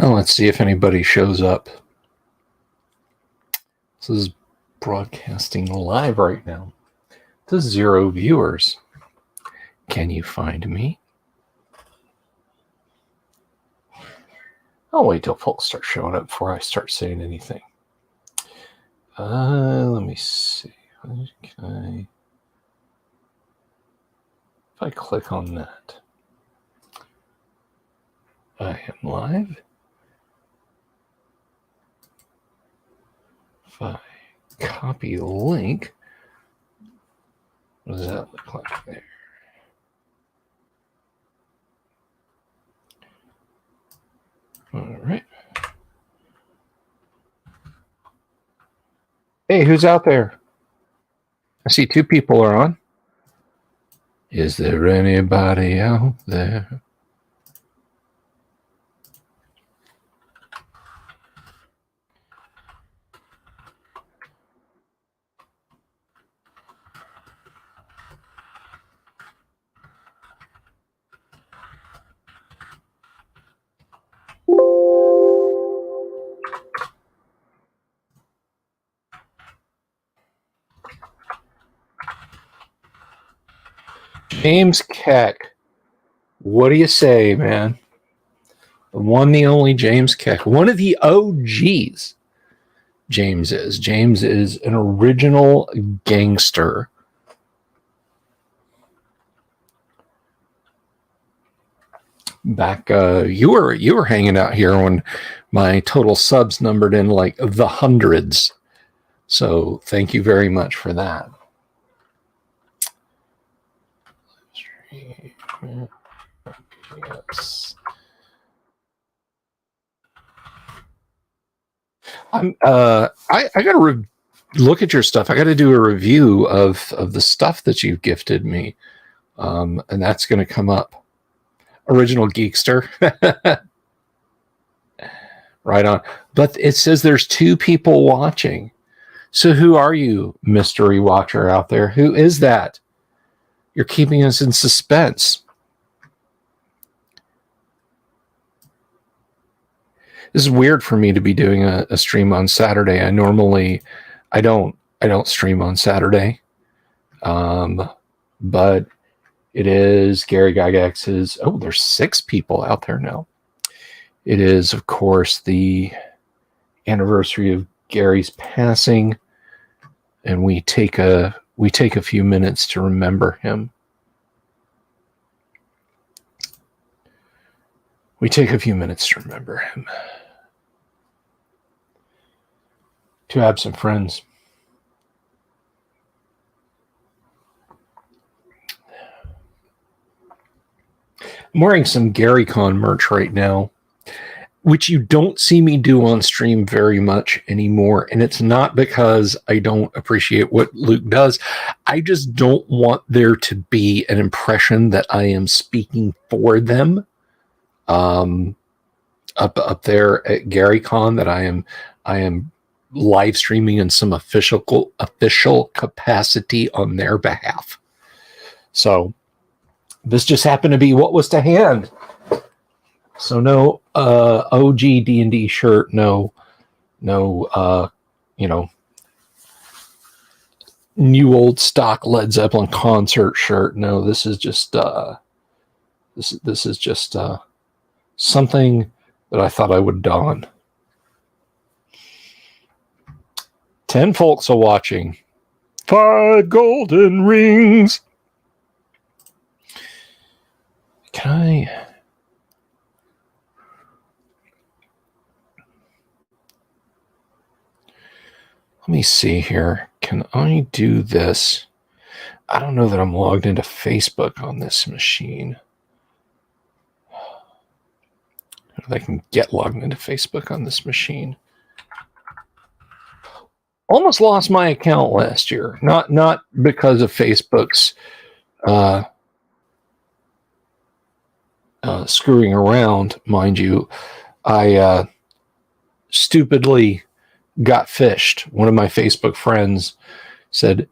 Oh, let's see if anybody shows up. This is broadcasting live right now to 0 viewers. Can you find me? I'll wait till folks start showing up before I start saying anything. Let me see. If I click on that, I am live. If I copy the link, what does that look like there? All right. Hey, who's out there? I see 2 people are on. Is there anybody out there? James Keck. What do you say, man? The one, the only James Keck. One of the OGs. James is an original gangster. Back, you were hanging out here when my total subs numbered in like the hundreds. So thank you very much for that. Yes. I got to look at your stuff. I got to do a review of the stuff that you've gifted me, and that's going to come up. Original Geekster, right on. But it says there's 2 people watching. So who are you, mystery watcher out there? Who is that? You're keeping us in suspense. This is weird for me to be doing a stream on Saturday. I don't stream on Saturday. But it is Gary Gygax's. Oh, there's 6 people out there now. It is, of course, the anniversary of Gary's passing, and we take a few minutes to remember him. We take a few minutes to remember him. 2 absent friends. I'm wearing some GaryCon merch right now, which you don't see me do on stream very much anymore. And it's not because I don't appreciate what Luke does. I just don't want there to be an impression that I am speaking for them up there at GaryCon, that I am live streaming in some official capacity on their behalf. So this just happened to be what was to hand. So no OG D&D shirt, no new old stock Led Zeppelin concert shirt. No, this is just this is just something that I thought I would don. 10 folks are watching. 5 golden rings. Can I? Let me see here. Can I do this? I don't know that I'm logged into Facebook on this machine. I can get logged into Facebook on this machine. Almost lost my account last year. Not because of Facebook's screwing around, mind you. I stupidly got fished. One of my Facebook friends said,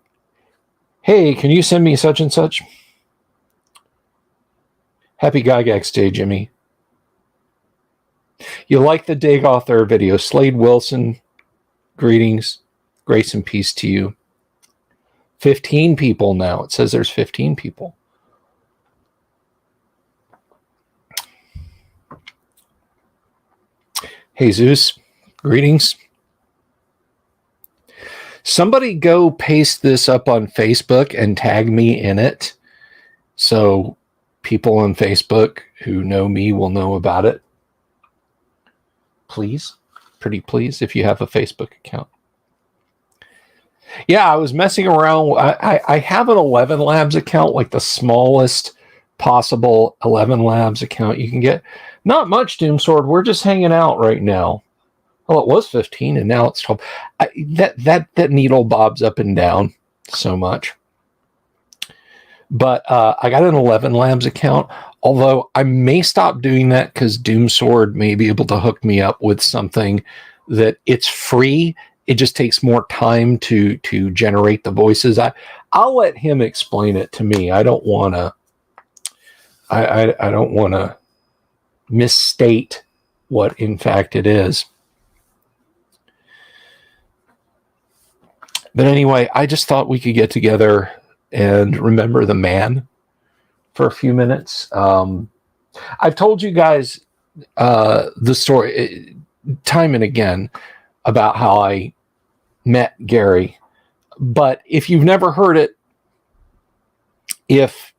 "Hey, can you send me such and such?" Happy Gygax Day, Jimmy. You like the dig off their video. Slade Wilson, greetings. Grace and peace to you. 15 people now. It says there's 15 people. Jesus, greetings. Somebody go paste this up on Facebook and tag me in it, so people on Facebook who know me will know about it. Please, pretty please, if you have a Facebook account. Yeah, I was messing around. I have an 11 Labs account, like the smallest possible 11 Labs account you can get. Not much, Doomsword. We're just hanging out right now. Well, it was 15, and now it's 12. That needle bobs up and down so much. But I got an 11 Labs account, although I may stop doing that because Doomsword may be able to hook me up with something that it's free. It just takes more time to generate the voices. I'll let him explain it to me. I don't want to. I don't want to misstate what in fact it is. But anyway, I just thought we could get together and remember the man for a few minutes. I've told you guys the story time and again about how I met Gary. But if you've never heard it, if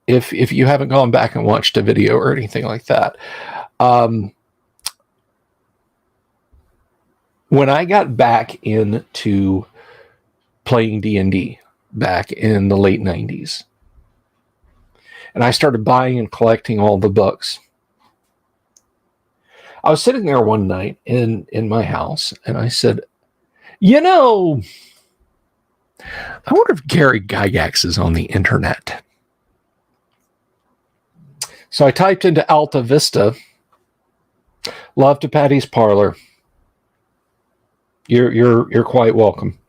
you haven't gone back and watched a video or anything like that, when I got back into playing D&D back in the late 90s, and I started buying and collecting all the books, I was sitting there one night in my house, and I said, I wonder if Gary Gygax is on the internet. So I typed into Alta Vista, love to Patty's Parlor. You're quite welcome.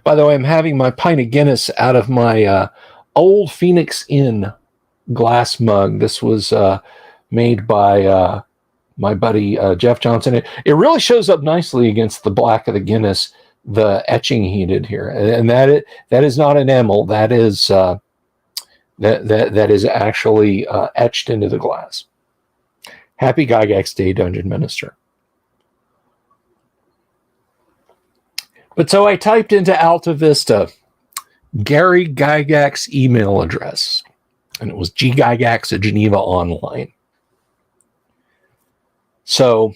By the way, I'm having my pint of Guinness out of my old Phoenix Inn glass mug. This was made by my buddy Jeff Johnson. It really shows up nicely against the black of the Guinness, the etching he did here, and that is not enamel. That is that is actually etched into the glass. Happy Gygax Day, Dungeon Minister. But so I typed into Alta Vista Gary Gygax email address, and it was ggygax at Geneva Online. So,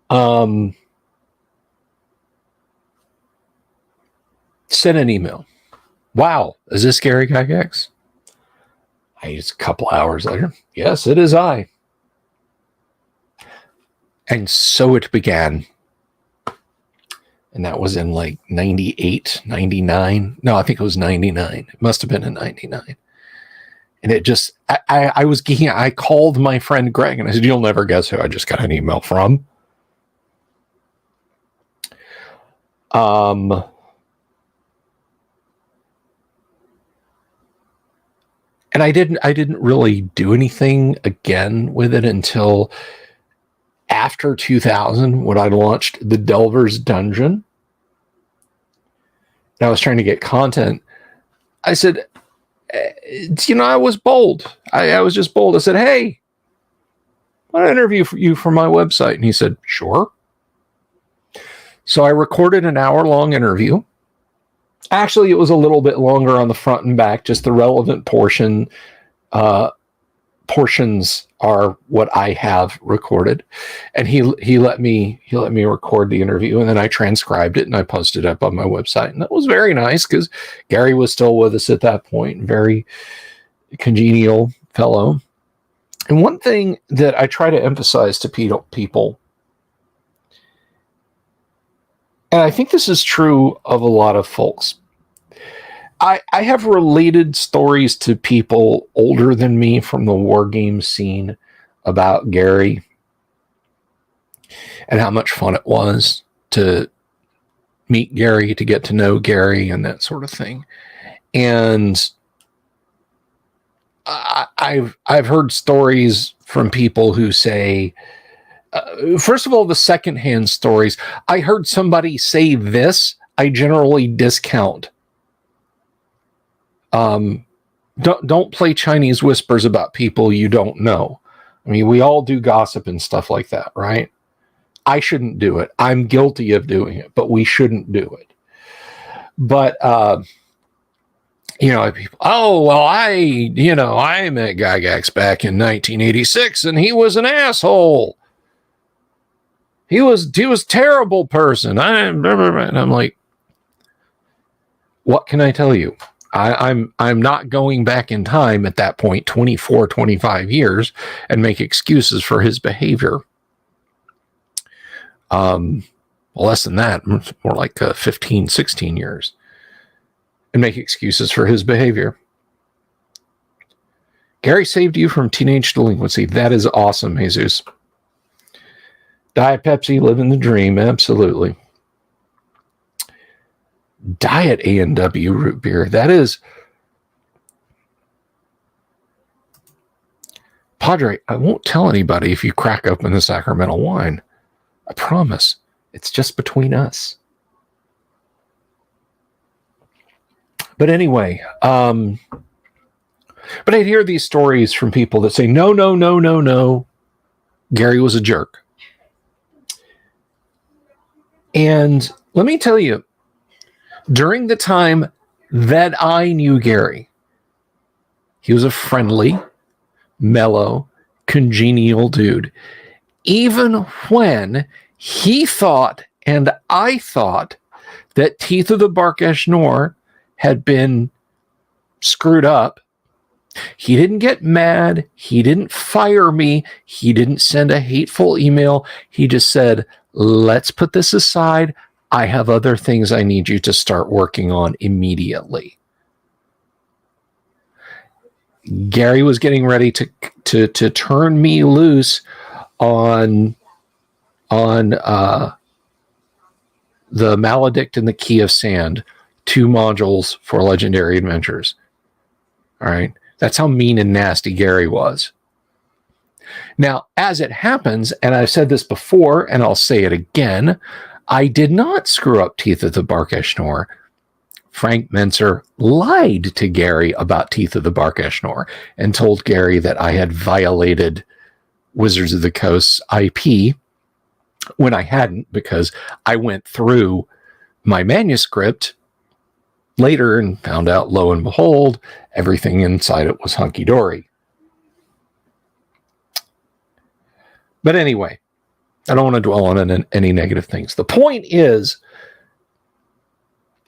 sent an email. Wow, is this Gary Gygax? A couple hours later, yes, it is I. And so it began. And that was in like 98, 99. No, I think it was 99. It must have been in 99. And it just, I was geeking. I called my friend Greg and I said, you'll never guess who I just got an email from. And I didn't really do anything again with it until after 2000, when I launched the Delver's Dungeon. And I was trying to get content. I said, I was bold. I was just bold. I said, hey, I want to interview you for my website. And he said, sure. So I recorded an hour-long interview. Actually, it was a little bit longer on the front and back, just the relevant portions are what I have recorded. And he let me record the interview, and then I transcribed it and I posted it up on my website. And that was very nice because Gary was still with us at that point, very congenial fellow. And one thing that I try to emphasize to people, and I think this is true of a lot of folks, I have related stories to people older than me from the war game scene about Gary and how much fun it was to meet Gary, to get to know Gary and that sort of thing. And I've heard stories from people who say First of all, the secondhand stories. I heard somebody say this. I generally discount. Don't play Chinese whispers about people you don't know. I mean, we all do gossip and stuff like that, right? I shouldn't do it. I'm guilty of doing it, but we shouldn't do it. But, people, oh, well, I met Gygax back in 1986 and he was an asshole. He was a terrible person. And I'm like, what can I tell you? I'm not going back in time at that point, 24, 25 years, and make excuses for his behavior. Less than that, more like 15, 16 years, and make excuses for his behavior. Gary saved you from teenage delinquency. That is awesome, Jesus. Diet Pepsi, living the dream. Absolutely. Diet A&W root beer. That is... Padre, I won't tell anybody if you crack open the Sacramento wine. I promise. It's just between us. But anyway, but I'd hear these stories from people that say, no, Gary was a jerk. And let me tell you, during the time that I knew Gary, he was a friendly, mellow, congenial dude. Even when he thought and I thought that Teeth of the Barkesh Nor had been screwed up, he didn't get mad. He didn't fire me. He didn't send a hateful email. He just said, let's put this aside. I have other things I need you to start working on immediately. Gary was getting ready to turn me loose on the Maledict and the Key of Sand, 2 modules for Legendary Adventures. All right. That's how mean and nasty Gary was. Now, as it happens, and I've said this before, and I'll say it again, I did not screw up Teeth of the Barkesh Nor. Frank Menser lied to Gary about Teeth of the Barkesh Nor and told Gary that I had violated Wizards of the Coast's IP when I hadn't, because I went through my manuscript later and found out, lo and behold, everything inside it was hunky-dory. But anyway, I don't want to dwell on any negative things. The point is,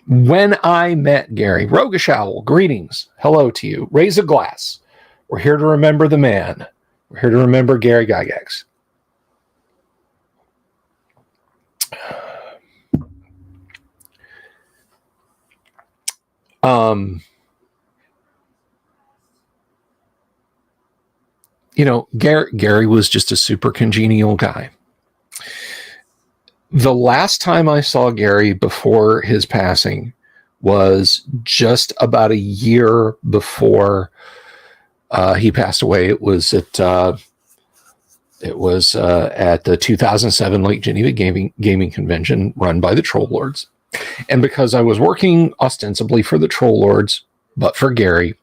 when I met Gary, Roguish Owl, greetings, hello to you, raise a glass. We're here to remember the man. We're here to remember Gary Gygax. Gary was just a super congenial guy. The last time I saw Gary before his passing was just about a year before he passed away. It was at the 2007 Lake Geneva Gaming Convention run by the Troll Lords. And because I was working ostensibly for the Troll Lords, but for Gary,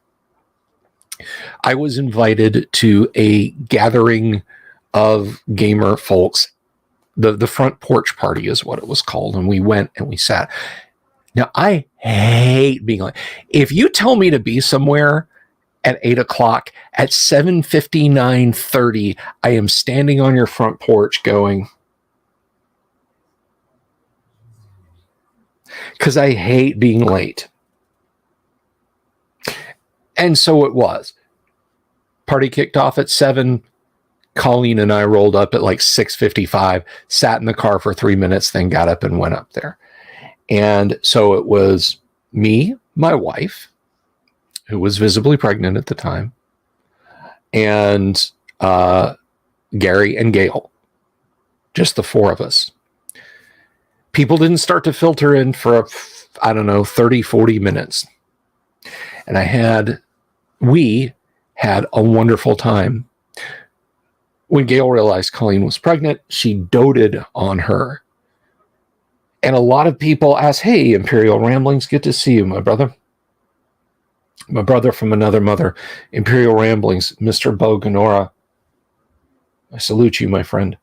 I was invited to a gathering of gamer folks. The front porch party is what it was called. And we went and we sat. Now, I hate being like, if you tell me to be somewhere at 8 o'clock, at 7:59:30, I am standing on your front porch going, because I hate being late. And so it was. Party kicked off at 7. Colleen and I rolled up at like 6:55, sat in the car for 3 minutes, then got up and went up there. And so it was me, my wife, who was visibly pregnant at the time, and Gary and Gail, just the 4 of us. People didn't start to filter in for, 30, 40 minutes. And we had a wonderful time. When Gail realized Colleen was pregnant, she doted on her. And a lot of people ask, hey, Imperial Ramblings, good to see you, my brother. My brother from another mother, Imperial Ramblings, Mr. Bo Ganora. I salute you, my friend.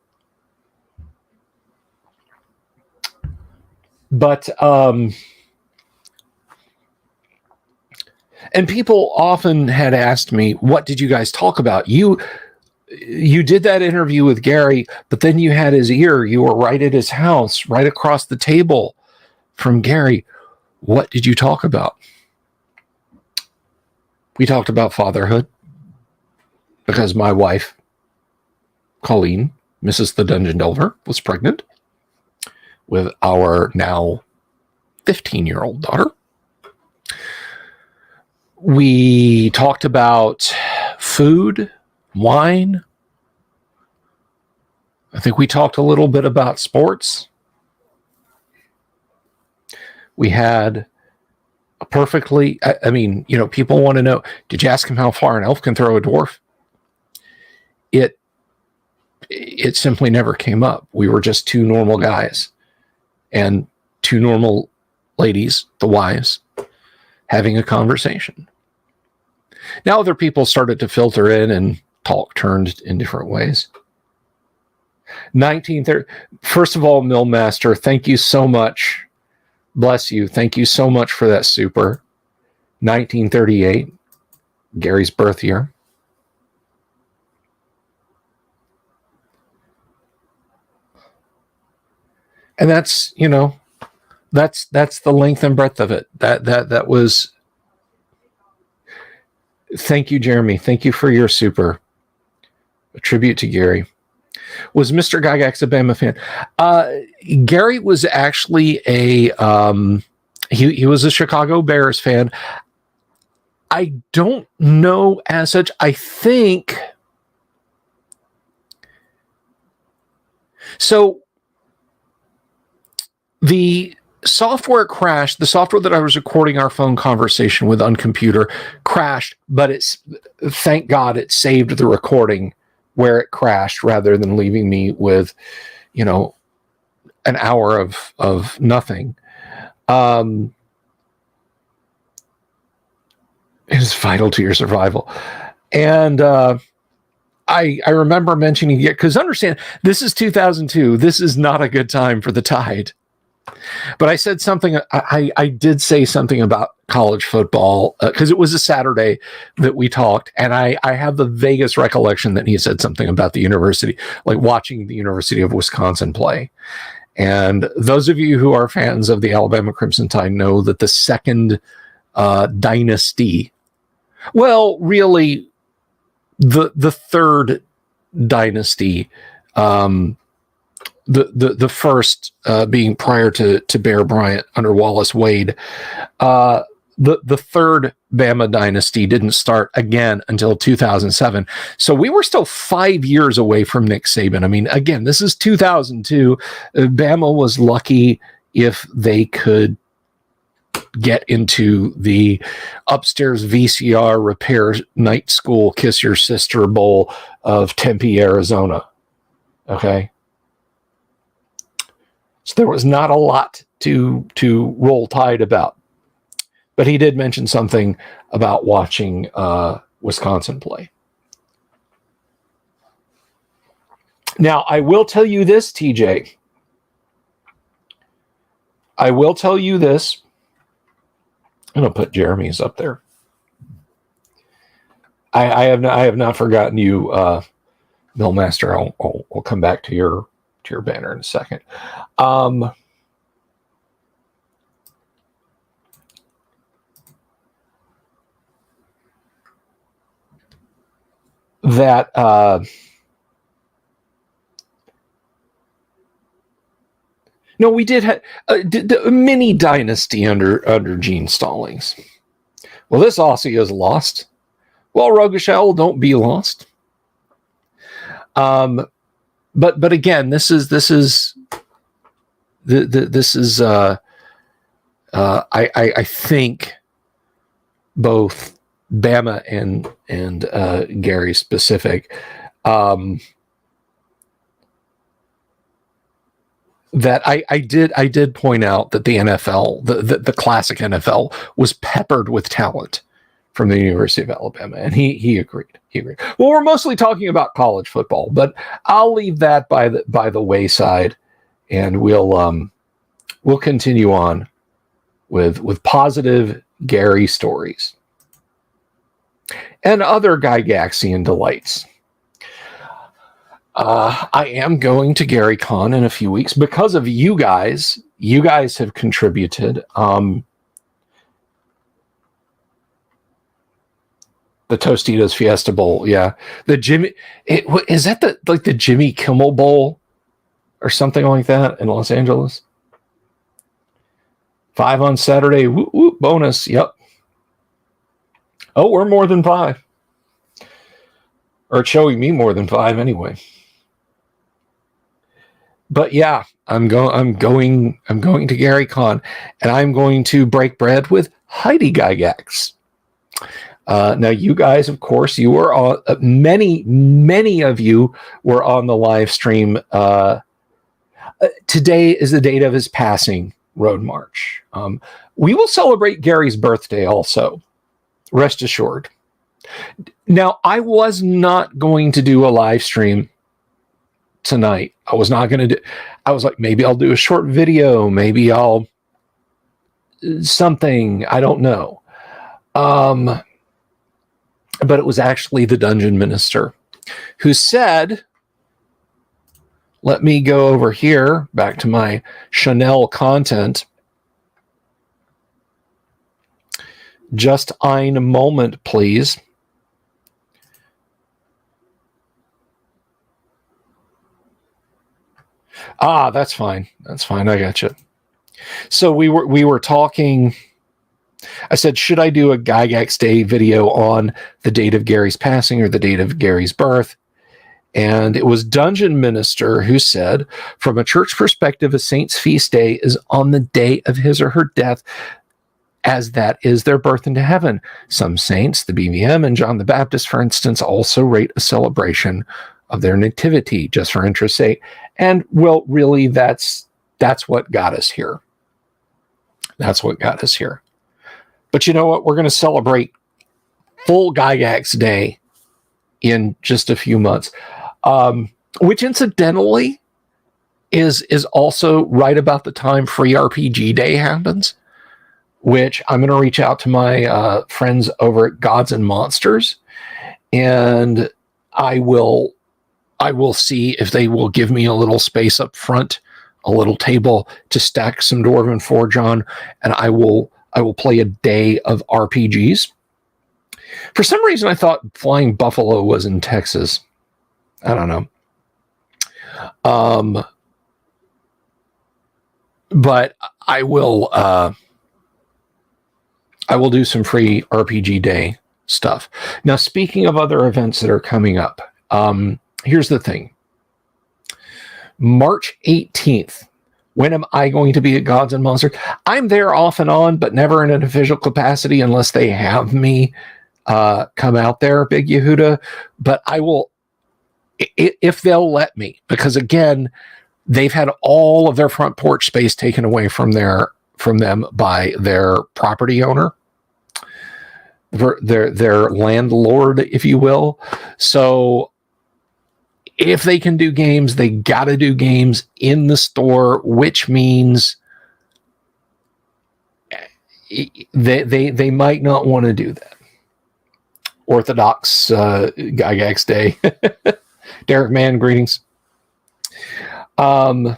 But, and people often had asked me, what did you guys talk about? You did that interview with Gary, but then you had his ear. You were right at his house, right across the table from Gary. What did you talk about? We talked about fatherhood because my wife, Colleen, Mrs. the Dungeon Delver, was pregnant with our now 15-year-old daughter. We talked about food, wine. I think we talked a little bit about sports. We had a perfectly, I mean, you know, people want to know, did you ask him how far an elf can throw a dwarf? It simply never came up. We were just two normal guys and two normal ladies, the wives, having a conversation. Now other people started to filter in and talk turned in different ways. 1930. First of all, Millmaster, thank you so much. Bless you. Thank you so much for that super. 1938, Gary's birth year. And that's, you know, that's the length and breadth of it. That was. Thank you, Jeremy. Thank you for your super. A tribute to Gary. Was Mr. Gygax a Bama fan? Gary was actually he was a Chicago Bears fan. I don't know as such. I think so. The software crashed. The software that I was recording our phone conversation with on computer crashed, but it's, thank God, it saved the recording where it crashed rather than leaving me with, you know, an hour of nothing. It is vital to your survival. And I remember mentioning it because understand, this is 2002. This is not a good time for the Tide. But I said something, I did say something about college football because it was a Saturday that we talked. And I have the vaguest recollection that he said something about the university, like watching the University of Wisconsin play. And those of you who are fans of the Alabama Crimson Tide know that the second dynasty, well, really the third dynasty, the first being prior to Bear Bryant under Wallace Wade, the third Bama dynasty didn't start again until 2007. So we were still 5 years away from Nick Saban. I mean, again, this is 2002. Bama was lucky if they could get into the upstairs VCR repair night school Kiss Your Sister Bowl of Tempe, Arizona. Okay. So there was not a lot to roll Tide about. But he did mention something about watching Wisconsin play. Now, I will tell you this, TJ. I will tell you this. I'm going to put Jeremy's up there. I have not forgotten you, Millmaster. I'll come back to your banner in a second. No, we did have a mini dynasty under Gene Stallings. Well, this Aussie is lost. Well, Rogueshell, don't be lost. But again, this is I think both Bama and Gary specific. that I did point out that the NFL, the classic NFL, was peppered with talent from the University of Alabama, and he agreed. He agreed. Well, we're mostly talking about college football, but I'll leave that by the wayside, and we'll continue on with positive Gary stories and other Gygaxian delights. I am going to GaryCon in a few weeks because of you guys. You guys have contributed. The Tostitos Fiesta Bowl, yeah. The Jimmy, is that the Jimmy Kimmel Bowl or something like that in Los Angeles? 5 on Saturday, whoop, whoop, bonus. Yep. Oh, we're more than 5, or it's showing me more than 5 anyway. But yeah, I'm going to GaryCon, and I'm going to break bread with Heidi Gygax. Now, you guys, of course, you were on. Many of you were on the live stream. Today is the date of his passing. Road March. We will celebrate Gary's birthday also. Rest assured. Now, I was not going to do a live stream tonight. I was not going to do. I was like, maybe I'll do a short video. Maybe I'll something. I don't know. But it was actually the Dungeon Minister who said, let me go over here back to my Chanel content. Just ein moment, please. That's fine. That's fine. I got you. So we were talking. I said, should I do a Gygax Day video on the date of Gary's passing or the date of Gary's birth? And it was Dungeon Minister who said, from a church perspective, a saint's feast day is on the day of his or her death, as that is their birth into heaven. Some saints, the BVM and John the Baptist, for instance, also rate a celebration of their nativity, just for interest's sake. And, well, really, that's what got us here. That's what got us here. But you know what? We're going to celebrate full Gygax Day in just a few months, which incidentally is also right about the time Free RPG Day happens, which I'm going to reach out to my friends over at Gods and Monsters, and I will see if they will give me a little space up front, a little table to stack some Dwarven Forge on, and I will play a day of RPGs. For some reason, I thought Flying Buffalo was in Texas. I don't know. But I will do some free RPG Day stuff. Now, speaking of other events that are coming up, here's the thing. March 18th. When am I going to be at Gods and Monsters? I'm there off and on, but never in an official capacity unless they have me come out there, Big Yehuda. But I will, if they'll let me, because again, they've had all of their front porch space taken away from them by their property owner, their landlord, if you will. So if they can do games, they got to do games in the store, which means they might not want to do that. Orthodox Gygax Day. Derek Mann, greetings. But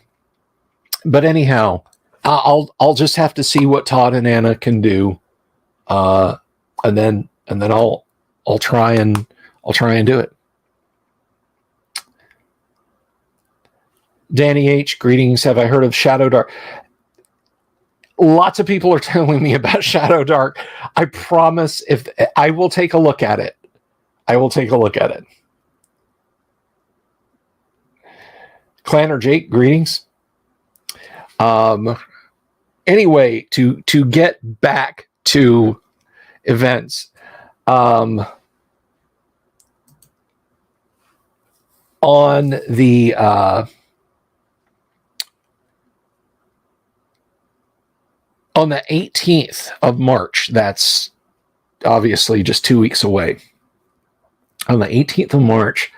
anyhow, I'll just have to see what Todd and Anna can do, and then I'll try and do it. Danny H, greetings. Have I heard of Shadow Dark? Lots of people are telling me about Shadow Dark. I promise if I will take a look at it. I will take a look at it. Clanner Jake, greetings. Anyway, to get back to events, on the On the 18th of March, that's obviously just 2 weeks away. On the 18th of March,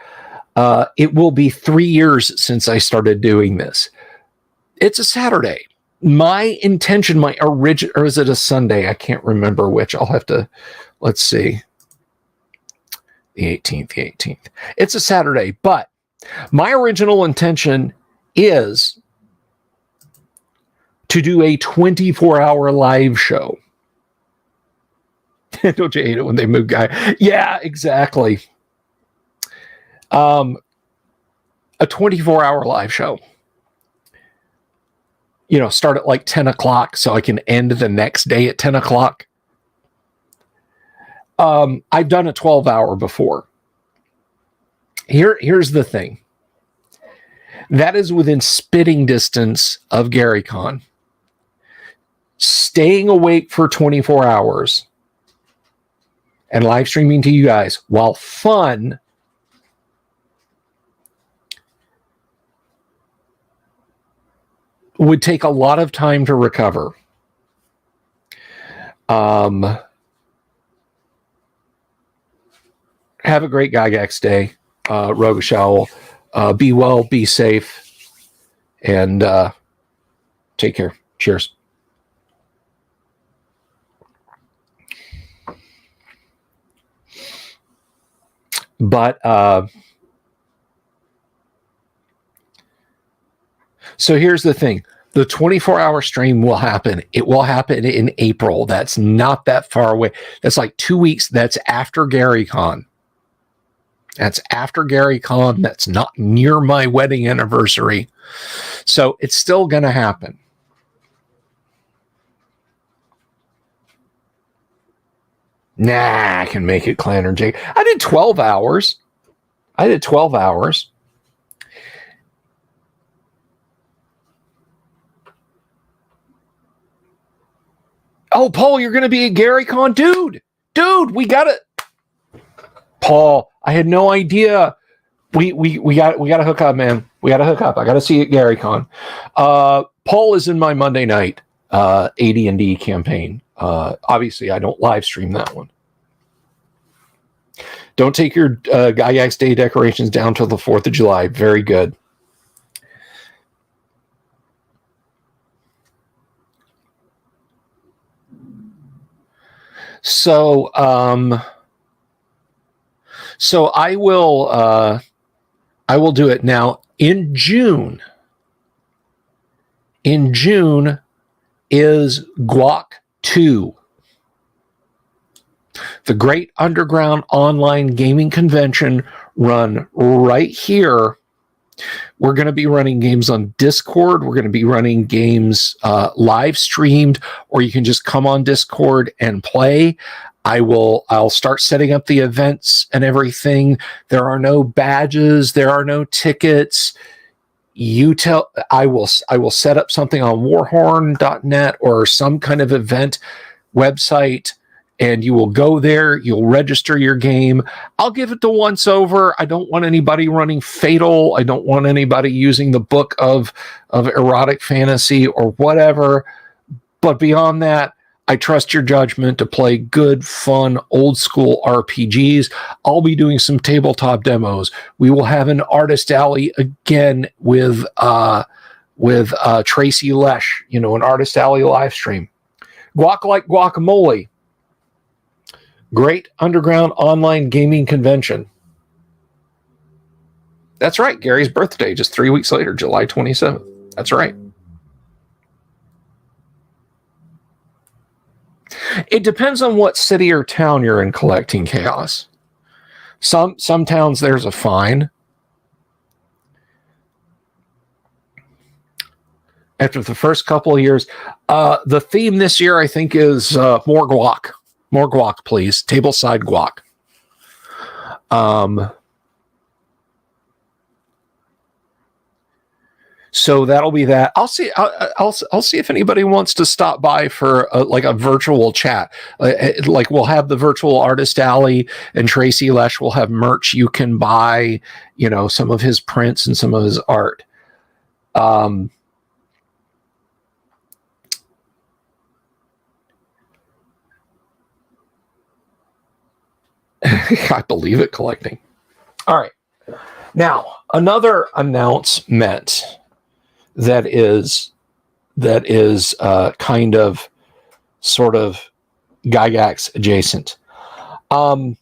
it will be 3 years since I started doing this. It's a Saturday. My intention, my original, or is it a Sunday? I can't remember which. I'll have to, let's see. The 18th. It's a Saturday, but my original intention is to do a 24-hour live show. Don't you hate it when they move guy? Yeah, exactly. A 24-hour live show. Start at like 10 o'clock so I can end the next day at 10 o'clock. I've done a 12-hour before. Here's the thing. That is within spitting distance of GaryCon. Staying awake for 24 hours and live streaming to you guys, while fun, would take a lot of time to recover. Have a great Gygax day, Roguish Owl. Be well, be safe, and take care. Cheers. But so here's the thing. The 24-hour stream will happen. It will happen in April. That's not that far away. That's like 2 weeks. That's after GaryCon. That's after GaryCon. That's not near my wedding anniversary. So it's still going to happen. Nah, I can make it, Clanner Jake. I did 12 hours. Oh, Paul, you're going to be at GaryCon? Dude, we got it. Paul, I had no idea. We got to hook up, man. We got to hook up. I got to see you at GaryCon. Paul is in my Monday night AD&D campaign. Obviously, I don't live stream that one. Don't take your Gygax Day decorations down till the 4th of July. Very good. So I will do it now in June. In June is Guac 2, the Great Underground Online Gaming Convention, run right here. We're going to be running games on Discord. We're going to be running games live streamed, or you can just come on Discord and play. I'll start setting up the events and everything. There are no badges. There are no tickets. I will set up something on warhorn.net or some kind of event website, and you will go there. You'll register your game. I'll give it the once over. I don't want anybody running Fatal. I don't want anybody using the book of erotic fantasy or whatever. But beyond that, I trust your judgment to play good, fun, old school RPGs. I'll be doing some tabletop demos. We will have an artist alley again with Tracy Lesh, an artist alley live stream. Guac like guacamole. Great Underground Online Gaming Convention. That's right. Gary's birthday, just 3 weeks later, July 27th. That's right. It depends on what city or town you're in collecting chaos. Some towns there's a fine. After the first couple of years, the theme this year I think is more guac. More guac, please. Tableside guac. So that'll be that. I'll see if anybody wants to stop by for a virtual chat. Like we'll have the virtual artist alley, and Tracy Lesh will have merch you can buy. Some of his prints and some of his art. I believe it, collecting. All right. Now, another announcement that is kind of sort of Gygax adjacent. The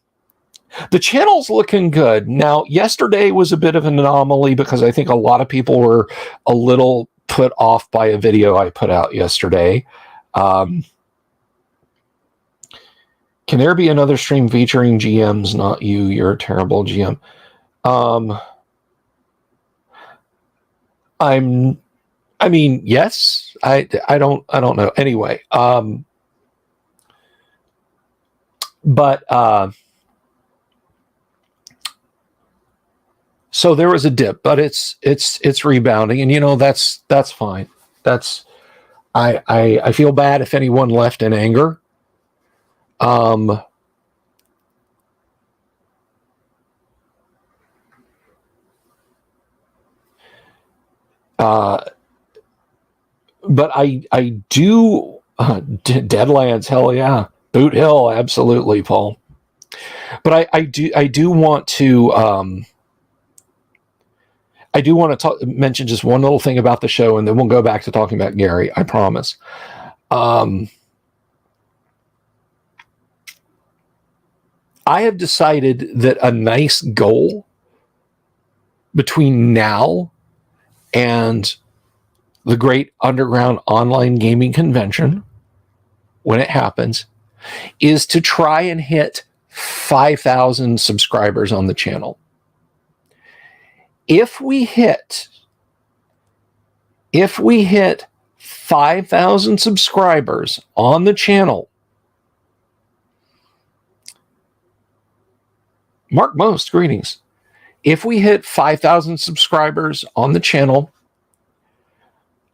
channel's looking good. Now, yesterday was a bit of an anomaly because I think a lot of people were a little put off by a video I put out yesterday. Can there be another stream featuring GMs? Not you. You're a terrible GM. I mean, yes. I don't know. Anyway, so there was a dip, but it's rebounding, and that's fine. I feel bad if anyone left in anger. But I do Deadlands, hell yeah. Boot Hill, absolutely, Paul. But I do want to mention just one little thing about the show, and then we'll go back to talking about Gary, I promise. I have decided that a nice goal between now and the Great Underground Online Gaming Convention, when it happens, is to try and hit 5,000 subscribers on the channel. If we hit 5,000 subscribers on the channel, Mark Most, greetings. If we hit 5,000 subscribers on the channel,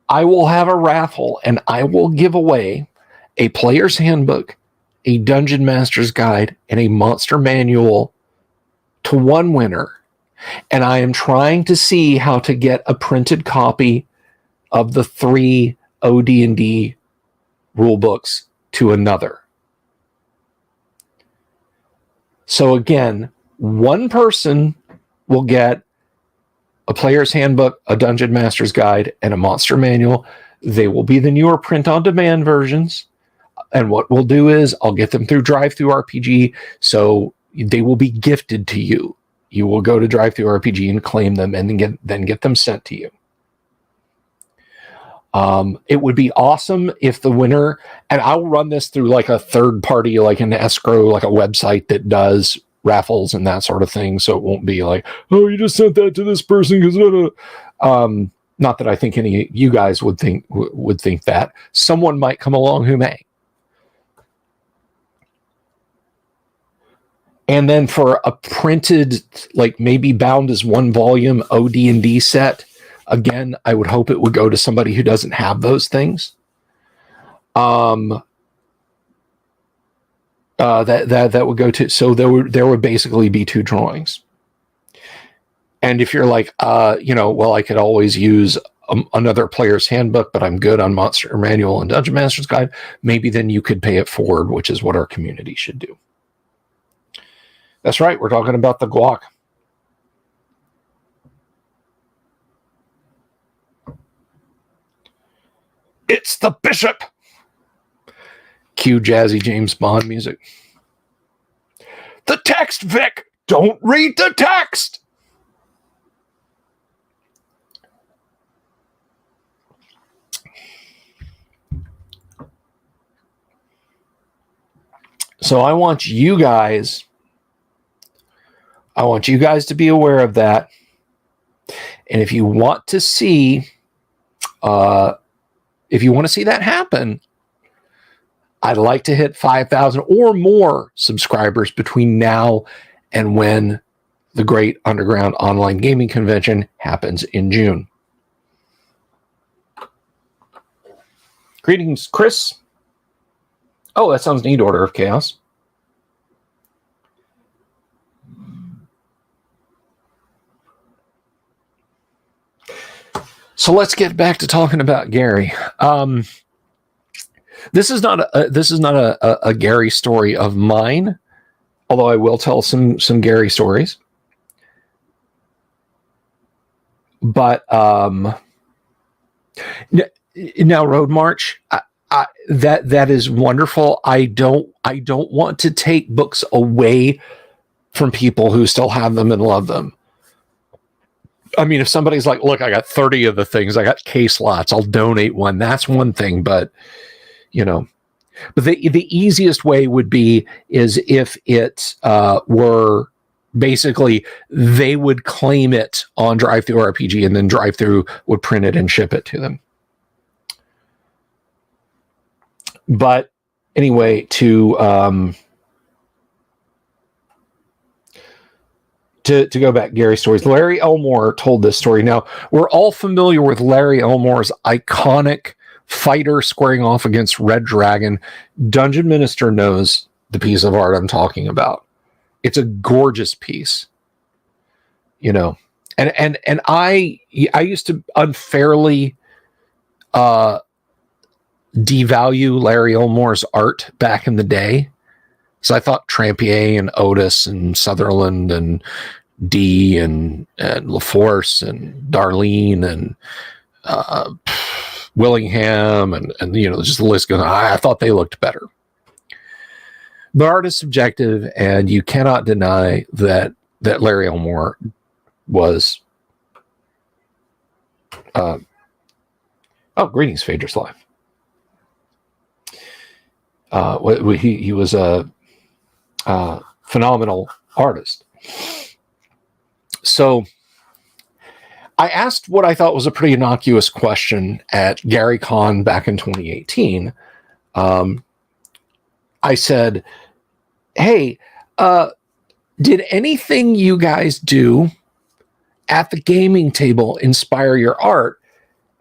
I will have a raffle and I will give away a player's handbook, a Dungeon Master's Guide, and a Monster Manual to one winner. And I am trying to see how to get a printed copy of the 3 OD&D rule books to another. So again, one person will get a player's handbook, a Dungeon Master's Guide, and a Monster Manual. They will be the newer print-on-demand versions. And what we'll do is I'll get them through DriveThruRPG, so they will be gifted to you. You will go to DriveThruRPG and claim them, and then get them sent to you. It would be awesome if the winner, and I'll run this through like a third party, like an escrow, like a website that does raffles and that sort of thing. So it won't be like, oh, you just sent that to this person because not that I think any of you guys would think that. Someone might come along who may. And then for a printed, like maybe bound as one volume OD&D set, again, I would hope it would go to somebody who doesn't have those things. That would go to, so there would basically be 2 drawings. And if you're like, well, I could always use another player's handbook, but I'm good on Monster Manual and Dungeon Master's Guide, maybe then you could pay it forward, which is what our community should do. That's right. We're talking about the guac. It's the bishop. Cue jazzy James Bond music. The text, Vic. Don't read the text. So I want you guys to be aware of that. And if you want to see that happen, I'd like to hit 5,000 or more subscribers between now and when the Great Underground Online Gaming Convention happens in June. Greetings, Chris. Oh, that sounds neat, Order of Chaos. So let's get back to talking about Gary. This is not a Gary story of mine, although I will tell some Gary stories. But now Road March, that is wonderful. I don't want to take books away from people who still have them and love them. I mean, if somebody's like, look, I got 30 of the things, I got case lots, I'll donate one. That's one thing, but but the easiest way would be is if it were basically they would claim it on DriveThru RPG, and then DriveThru would print it and ship it to them. But anyway, to go back, Gary stories. Larry Elmore told this story. Now, we're all familiar with Larry Elmore's iconic fighter squaring off against Red Dragon. Dungeon Minister knows the piece of art I'm talking about. It's a gorgeous piece, and I used to unfairly devalue Larry Elmore's art back in the day. So I thought Trampier and Otis and Sutherland and Dee and LaForce and Darlene and Willingham and just the list goes on. I thought they looked better. But art is subjective, and you cannot deny that Larry Elmore was greetings, Phaedrus Live. He was a phenomenal artist. So I asked what I thought was a pretty innocuous question at Gary Con back in 2018. I said, hey, did anything you guys do at the gaming table inspire your art?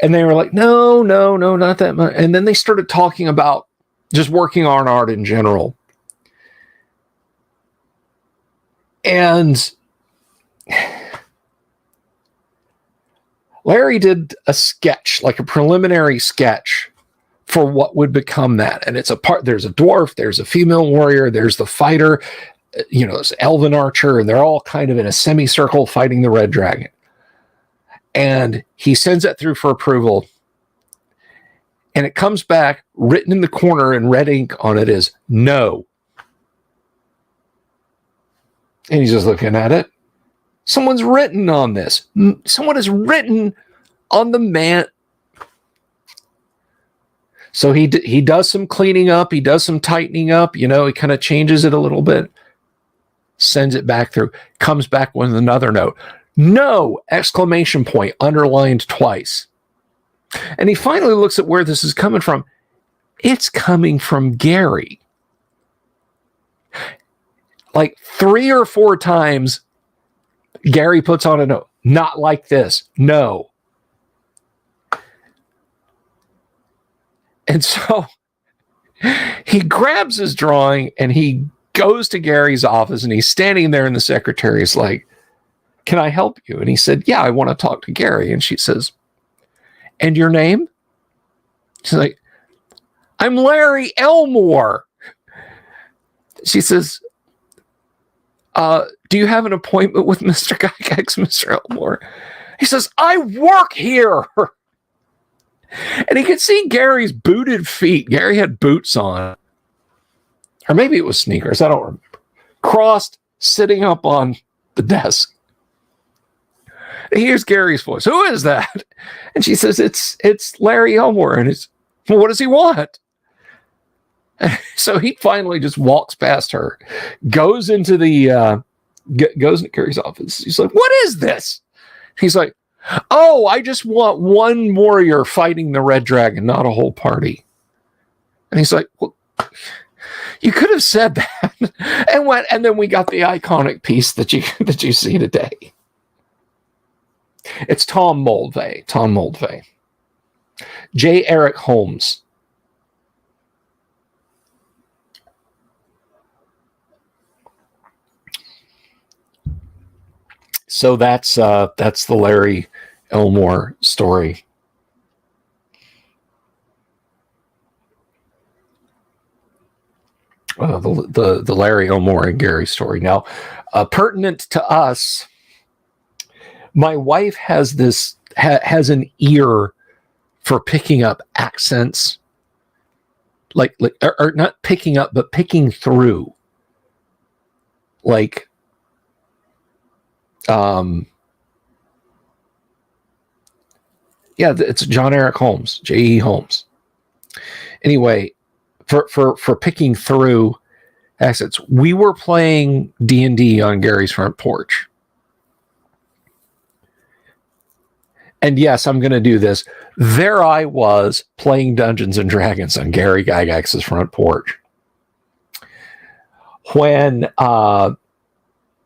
And they were like, no, not that much. And then they started talking about just working on art in general. And Larry did a sketch, like a preliminary sketch for what would become that. And it's there's a dwarf, there's a female warrior, there's the fighter, this elven archer, and they're all kind of in a semicircle fighting the red dragon. And he sends it through for approval. And it comes back written in the corner in red ink on it is no. And he's just looking at it. Someone's written on this. Someone has written on the man. So he does some cleaning up. He does some tightening up. He kind of changes it a little bit. Sends it back through. Comes back with another note. No! Exclamation point. Underlined twice. And he finally looks at where this is coming from. It's coming from Gary. Like 3 or 4 times, Gary puts on a note. Not like this. No. And so he grabs his drawing and he goes to Gary's office, and he's standing there, and the secretary is like, can I help you? And he said, yeah, I want to talk to Gary. And she says, and your name? She's like, I'm Larry Elmore. She says, do you have an appointment with Mr. Gygax, Mr. Elmore? He says, I work here. And he could see Gary's booted feet. Gary had boots on. Or maybe it was sneakers. I don't remember. Crossed, sitting up on the desk. And here's Gary's voice. Who is that? And she says, it's Larry Elmore. And it's, well, what does he want? So he finally just walks past her, goes into Gary's office. He's like, what is this? He's like, oh, I just want one warrior fighting the red dragon, not a whole party. And he's like, well, you could have said that. And then we got the iconic piece that you see today. It's Tom Moldvay. J. Eric Holmes. So that's the Larry Elmore story. the Larry Elmore and Gary story. Now, pertinent to us, my wife has has an ear for picking up accents, like or not picking up, but picking through, like yeah, it's John Eric Holmes, J.E. Holmes. Anyway, for picking through accents, we were playing D&D on Gary's front porch. And yes, I'm going to do this. There I was playing Dungeons and Dragons on Gary Gygax's front porch. When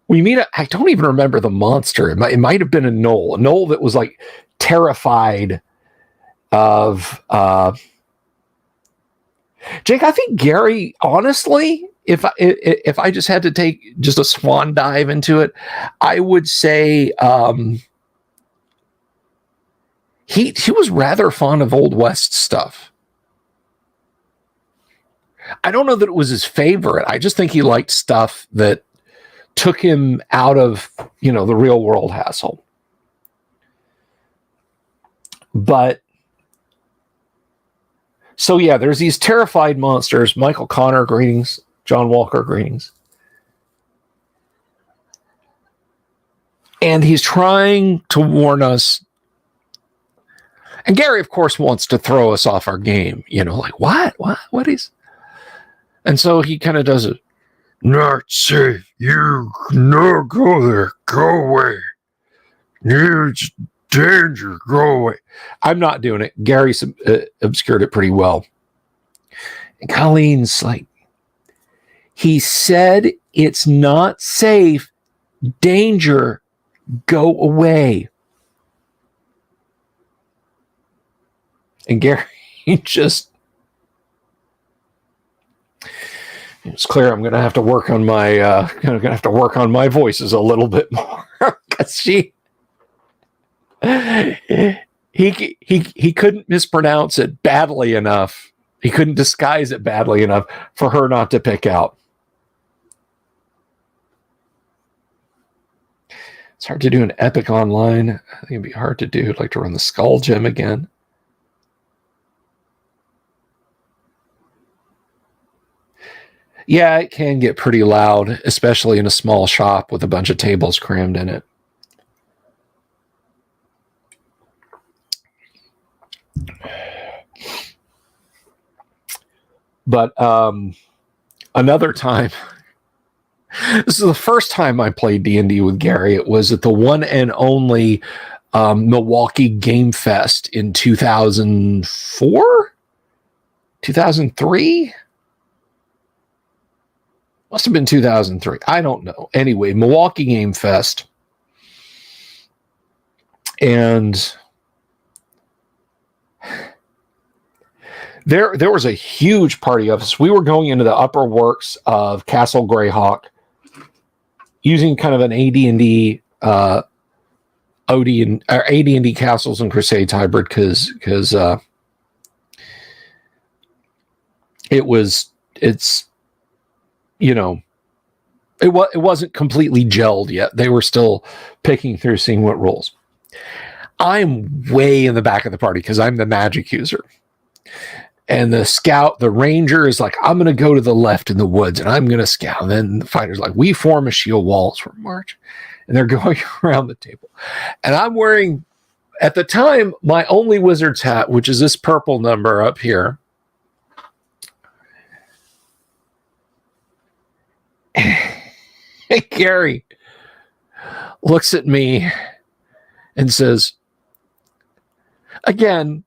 we meet, I don't even remember the monster. It might have been a gnoll that was like terrified of Jake. I think Gary, honestly, if I just had to take just a swan dive into it, I would say he was rather fond of Old West stuff. I don't know that it was his favorite. I just think he liked stuff that took him out of, the real world hassle. But so yeah, there's these terrified monsters. Michael Connor, greetings. John Walker, greetings. And he's trying to warn us. And Gary, of course, wants to throw us off our game. Like, what is? And so he kind of does it. Not safe. You no go there. Go away. It's danger. Go away. I'm not doing it. Gary obscured it pretty well. And Colleen's like, he said it's not safe. Danger. Go away. And Gary just, it's clear I'm going to have to work on my voices a little bit more, because he couldn't mispronounce it badly enough. He couldn't disguise it badly enough for her not to pick out. It's hard to do an epic online. I think it'd be hard to do. I'd like to run the Skull Gem again. Yeah, it can get pretty loud, especially in a small shop with a bunch of tables crammed in it. But another time, this is the first time I played D&D with Gary. It was at the one and only Milwaukee Game Fest in 2004? 2003? Must have been 2003. I don't know. Anyway, Milwaukee Game Fest. And there was a huge party of us. We were going into the upper works of Castle Greyhawk using kind of an AD&D AD&D Castles and Crusades hybrid, because it wasn't completely gelled yet. They were still picking through, seeing what rolls. I'm way in the back of the party because I'm the magic user. And the ranger is like, I'm going to go to the left in the woods and I'm going to scout. And then the fighter's like, we form a shield wall for march. And they're going around the table. And I'm wearing, at the time, my only wizard's hat, which is this purple number up here. Gary looks at me and says, again,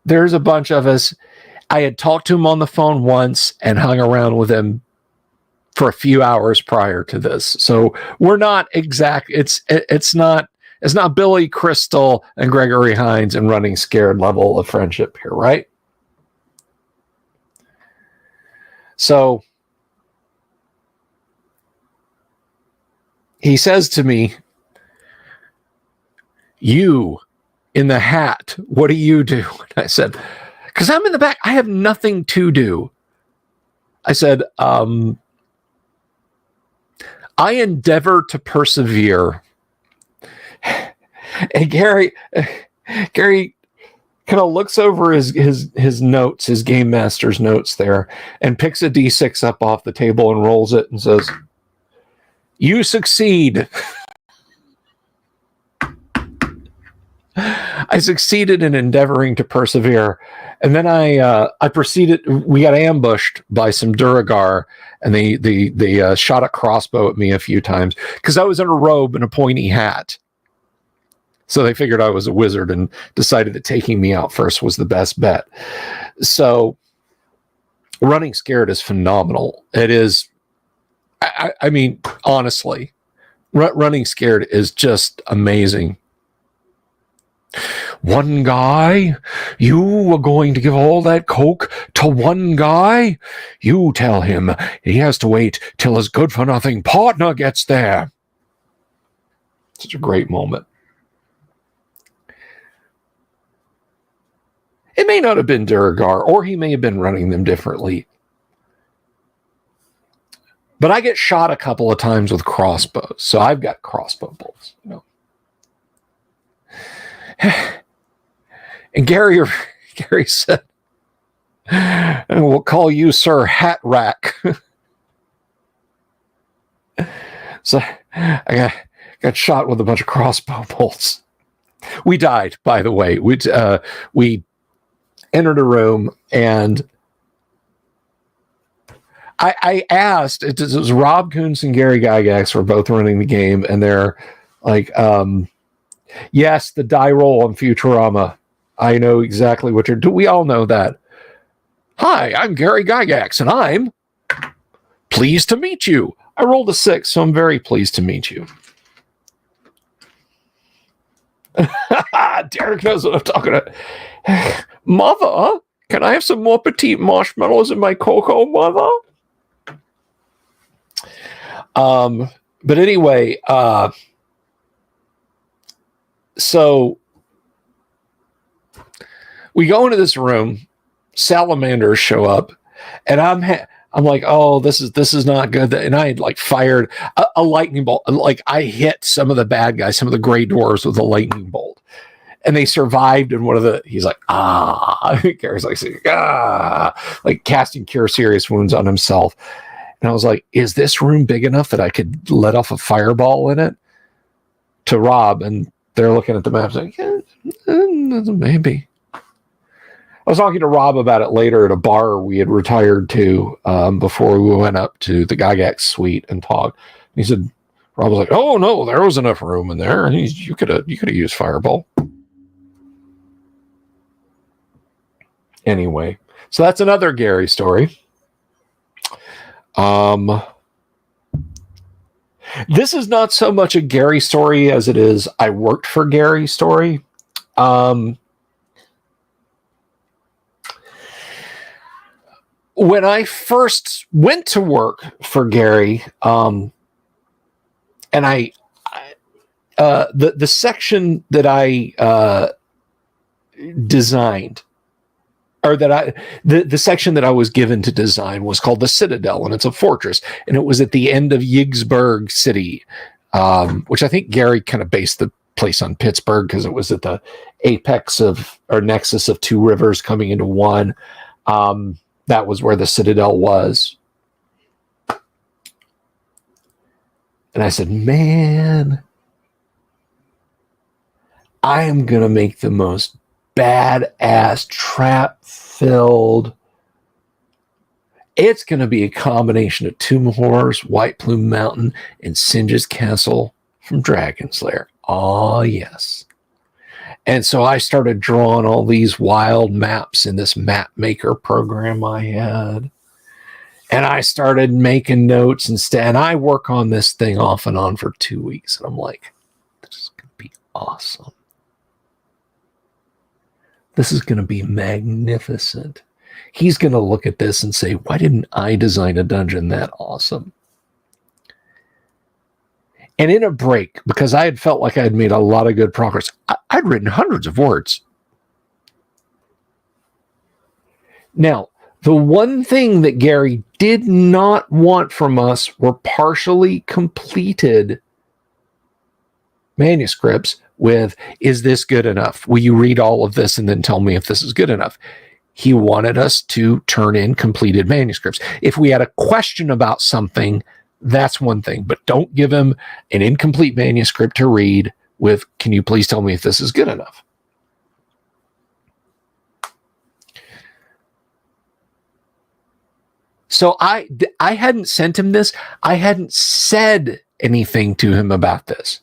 there's a bunch of us. I had talked to him on the phone once and hung around with him for a few hours prior to this. So we're not exact. It's not Billy Crystal and Gregory Hines and Running Scared level of friendship here, right? So he says to me, you in the hat, what do you do? And I said, because I'm in the back, I have nothing to do. I said, I endeavor to persevere. And Gary kind of looks over his notes, his game master's notes there, and picks a D6 up off the table and rolls it and says, "You succeed." I succeeded in endeavoring to persevere. And then I proceeded, we got ambushed by some Duragar, and they shot a crossbow at me a few times because I was in a robe and a pointy hat. So they figured I was a wizard and decided that taking me out first was the best bet. So running scared is phenomenal. It is, I mean, honestly, running scared is just amazing. One guy? You are going to give all that coke to one guy? You tell him he has to wait till his good-for-nothing partner gets there. Such a great moment. It may not have been Duragar, or he may have been running them differently. But I get shot a couple of times with crossbows, so I've got crossbow bolts, you know. And Gary said, "We'll call you Sir Hat Rack." So I got shot with a bunch of crossbow bolts. We died, by the way. We entered a room, and I asked, it was Rob Kuntz and Gary Gygax were both running the game, and they're like, yes, the die roll on Futurama. I know exactly what you're doing. We all know that. Hi, I'm Gary Gygax, and I'm pleased to meet you. I rolled a 6, so I'm very pleased to meet you. Derek knows what I'm talking about. Mother, can I have some more petite marshmallows in my cocoa, Mother? But anyway, so we go into this room, salamanders show up, and I'm like, oh, this is not good. And I had like fired a lightning bolt. Like I hit some of the bad guys, some of the gray dwarves with a lightning bolt. And they survived, and he's like, Gary's like casting cure serious wounds on himself. And I was like, is this room big enough that I could let off a fireball in it? To Rob, and they're looking at the map saying, yeah, maybe. I was talking to Rob about it later at a bar we had retired to before we went up to the Gygax suite and talked. And he said, Rob was like, oh no, there was enough room in there. And you could have used fireball. Anyway, so that's another Gary story. This is not so much a Gary story as it is I worked for Gary story. When I first went to work for Gary, and the section that I designed, or that the section that I was given to design was called the Citadel, and it's a fortress, and it was at the end of Yigsburg City, which I think Gary kind of based the place on Pittsburgh because it was at the apex of, or nexus of, two rivers coming into one. That was where the Citadel was. And I said, man, I am going to make the most badass trap-filled. It's going to be a combination of Tomb of Horrors, White Plume Mountain, and Singe's Castle from Dragon's Lair. Oh, yes. And so I started drawing all these wild maps in this map maker program I had. And I started making notes and I work on this thing off and on for 2 weeks. And I'm like, this is going to be awesome. This is going to be magnificent. He's going to look at this and say, why didn't I design a dungeon that awesome? And in a break, because I had felt like I had made a lot of good progress, I'd written hundreds of words. Now, The one thing that Gary did not want from us were partially completed manuscripts with, is this good enough? Will you read all of this and then tell me if this is good enough? He wanted us to turn in completed manuscripts. If we had a question about something, that's one thing, but don't give him an incomplete manuscript to read with, can you please tell me if this is good enough? So I hadn't sent him this. I hadn't said anything to him about this.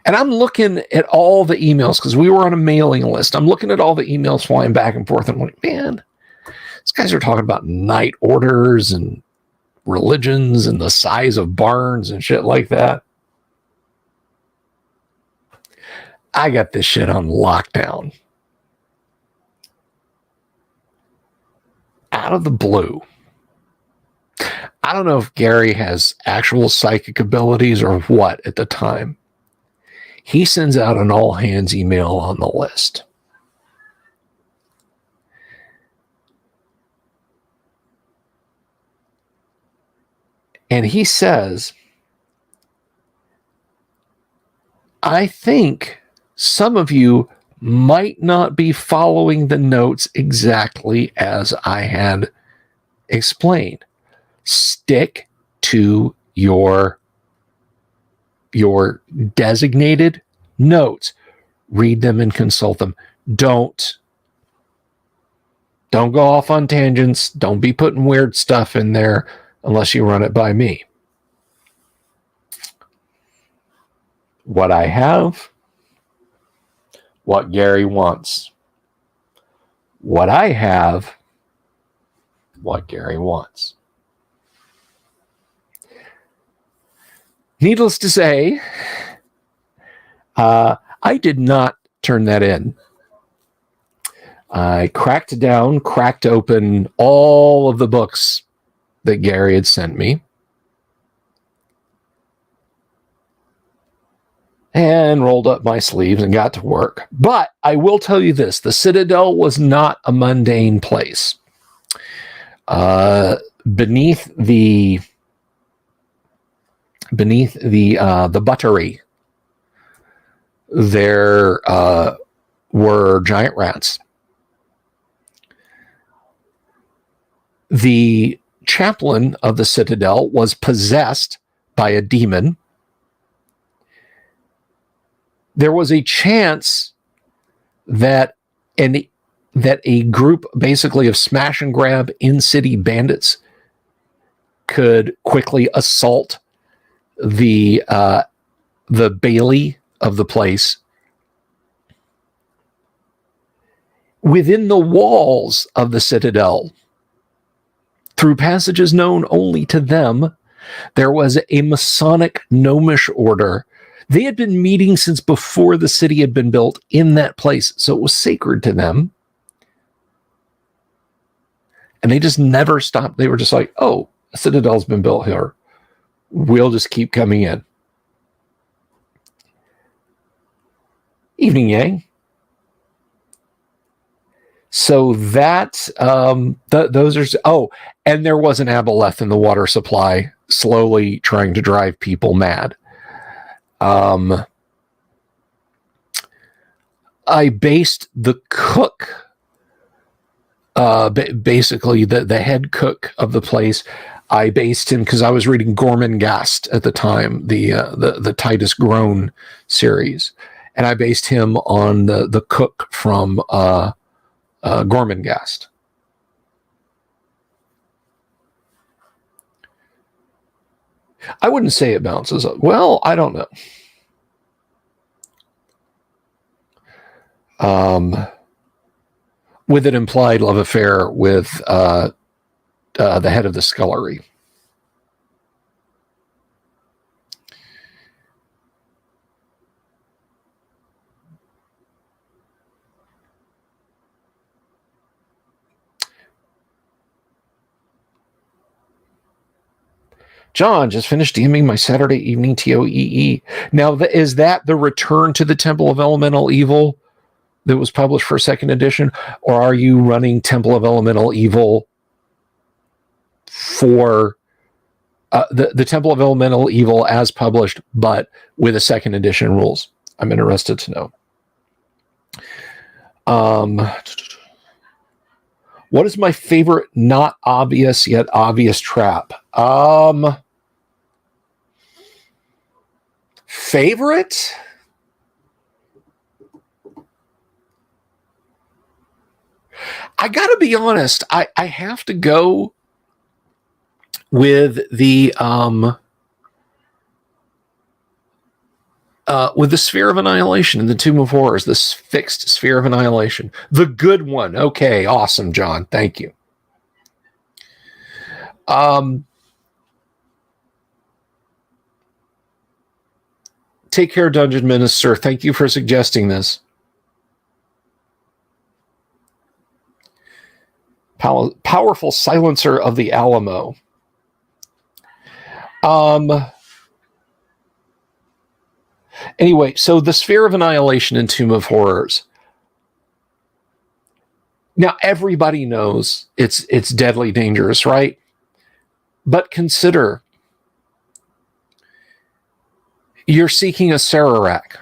And I'm looking at all the emails because we were on a mailing list. I'm looking at all the emails flying back and forth. And I'm like, man, these guys are talking about night orders and religions and the size of barns and shit like that. I got this shit on lockdown. Out of the blue. I don't know if Gary has actual psychic abilities or what at the time. He sends out an all hands email on the list. And he says, I think some of you might not be following the notes exactly as I had explained. Stick to your designated notes. Read them and consult them. Don't go off on tangents. Don't be putting weird stuff in there unless you run it by me. What I have, what Gary wants. What I have, what Gary wants. Needless to say, I did not turn that in. I cracked open all of the books that Gary had sent me, and rolled up my sleeves and got to work. But I will tell you this, the Citadel was not a mundane place. Beneath the buttery, there were giant rats. The chaplain of the Citadel was possessed by a demon. There was a chance that a group basically of smash and grab in-city bandits could quickly assault the bailey of the place. Within the walls of the Citadel, through passages known only to them, there was a Masonic gnomish order. They had been meeting since before the city had been built in that place, so it was sacred to them. And they just never stopped. They were just like, oh, a Citadel's been built here. We'll just keep coming in. Evening, Yang. So that, those are, oh, and there was an aboleth in the water supply, slowly trying to drive people mad. I based the cook, basically the head cook of the place. I based him because I was reading Gormenghast at the time, the Titus Groan series, and I based him on the cook from Gormenghast. I wouldn't say it bounces up. Well, I don't know. With an implied love affair with the head of the scullery. John just finished DMing my Saturday evening TOEE. Now, is that the return to the Temple of Elemental Evil that was published for second edition, or are you running Temple of Elemental Evil for the Temple of Elemental Evil as published, but with a second edition rules? I'm interested to know. What is my favorite not obvious yet obvious trap? Favorite? I gotta be honest. I have to go with the Sphere of Annihilation in the Tomb of Horrors, this fixed Sphere of Annihilation. The good one. Okay, awesome, John. Thank you. Take care, Dungeon Minister. Thank you for suggesting this. Powerful Silencer of the Alamo. Anyway, so the Sphere of Annihilation and Tomb of Horrors. Now, everybody knows it's deadly dangerous, right? But consider you're seeking a Sararak.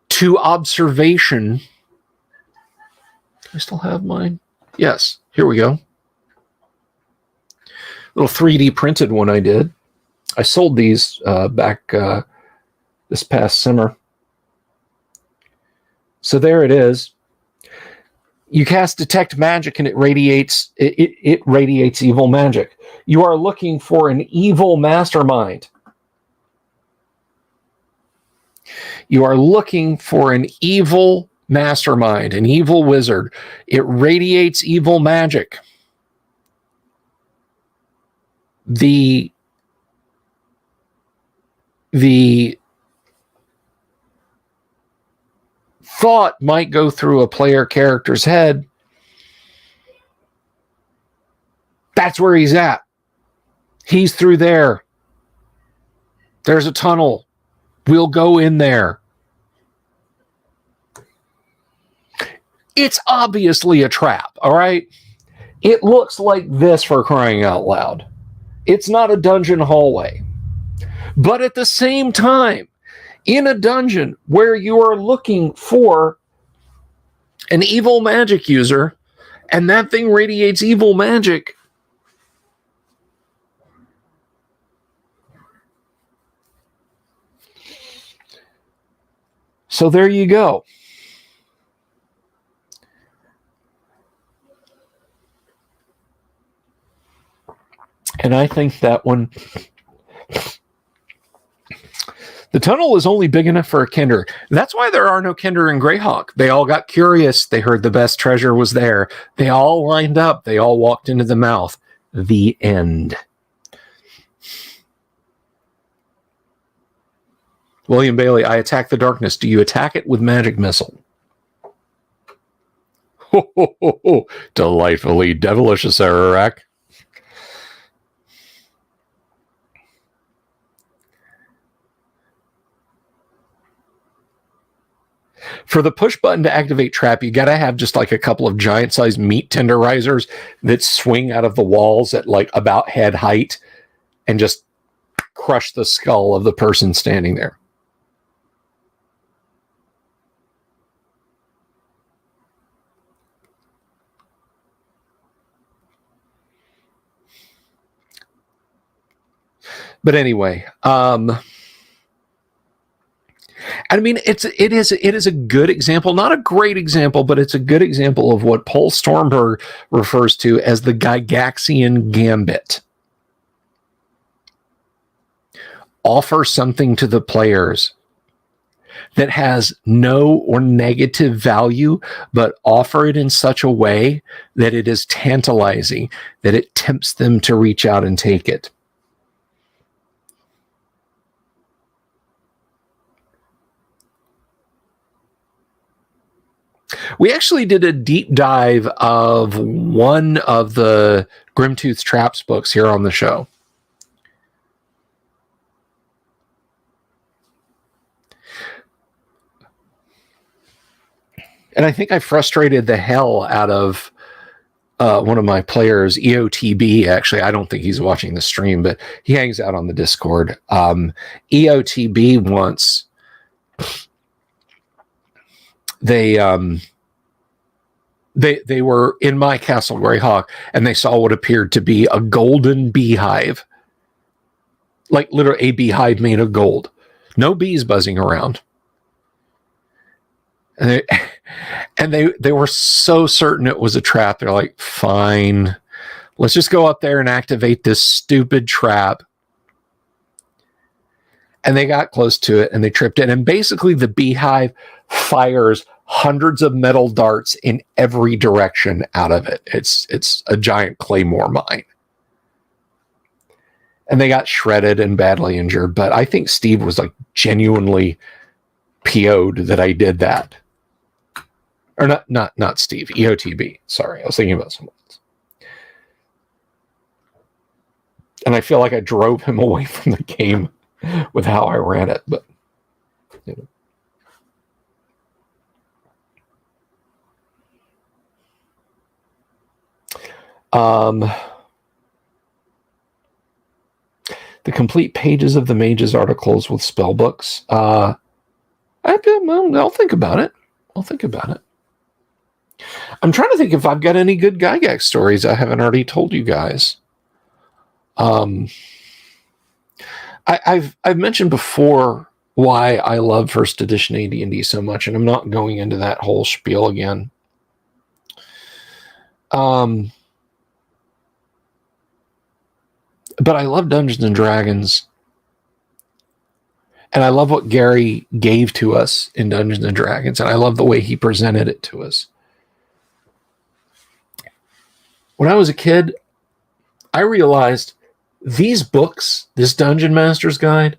To observation. Do I still have mine? Yes, here we go. Little 3D printed one I did. I sold these back this past summer. So there it is. You cast Detect Magic and it radiates evil magic. You are looking for an evil mastermind. You are looking for an evil mastermind, an evil wizard. It radiates evil magic. The thought might go through a player character's head. That's where he's at. He's through there. There's a tunnel. We'll go in there. It's obviously a trap, all right? It looks like this, for crying out loud. It's not a dungeon hallway. But at the same time, in a dungeon where you are looking for an evil magic user, and that thing radiates evil magic, so there you go. And I think that one, the tunnel is only big enough for a Kender. That's why there are no Kender in Greyhawk. They all got curious. They heard the best treasure was there. They all lined up. They all walked into the mouth. The end. William Bailey, I attack the darkness. Do you attack it with magic missile? Ho, ho, ho, ho. Delightfully devilish, Sararak. For the push button to activate trap, you got to have just like a couple of giant-sized meat tenderizers that swing out of the walls at like about head height and just crush the skull of the person standing there. But anyway, I mean, it is a good example, not a great example, but it's a good example of what Paul Stormberg refers to as the Gygaxian gambit. Offer something to the players that has no or negative value, but offer it in such a way that it is tantalizing, that it tempts them to reach out and take it. We actually did a deep dive of one of the Grimtooth Traps books here on the show. And I think I frustrated the hell out of one of my players, EOTB. Actually, I don't think he's watching the stream, but he hangs out on the Discord. EOTB once, they were in my castle, Greyhawk, and they saw what appeared to be a golden beehive, like literally a beehive made of gold. No bees buzzing around. And they were so certain it was a trap. They're like, fine, let's just go up there and activate this stupid trap. And they got close to it and they tripped it. And basically the beehive fires hundreds of metal darts in every direction out of it. It's a giant claymore mine. And they got shredded and badly injured. But I think Steve was like genuinely PO'd that I did that. Or not Steve, EOTB. Sorry, I was thinking about someone else. And I feel like I drove him away from the game with how I ran it. But, you know. The complete pages of the Mages articles with spell books. I'll think about it. I'm trying to think if I've got any good Gygax stories I haven't already told you guys. I've mentioned before why I love first edition AD&D so much, and I'm not going into that whole spiel again. But I love Dungeons and Dragons, and I love what Gary gave to us in Dungeons and Dragons, and I love the way he presented it to us. When I was a kid, I realized these books, this Dungeon Master's Guide,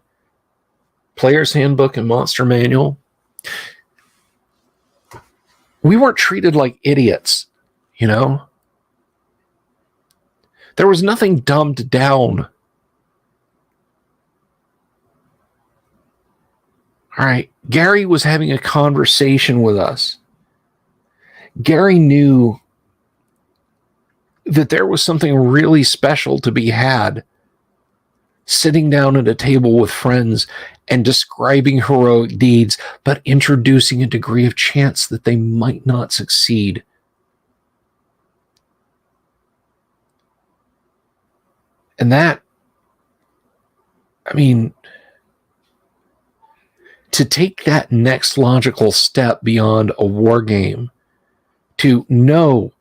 Player's Handbook, and Monster Manual, we weren't treated like idiots, you know? There was nothing dumbed down. All right, Gary was having a conversation with us. Gary knew that there was something really special to be had sitting down at a table with friends and describing heroic deeds, but introducing a degree of chance that they might not succeed. And that, I mean, to take that next logical step beyond a war game, to know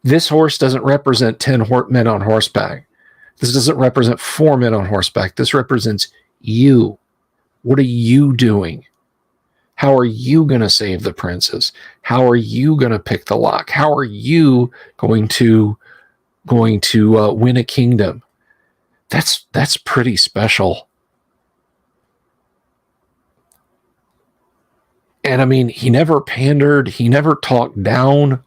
this horse doesn't represent 10 men on horseback. This doesn't represent 4 men on horseback. This represents you. What are you doing? How are you going to save the princess? How are you going to pick the lock? How are you going to win a kingdom? That's pretty special. And I mean, he never pandered. He never talked down.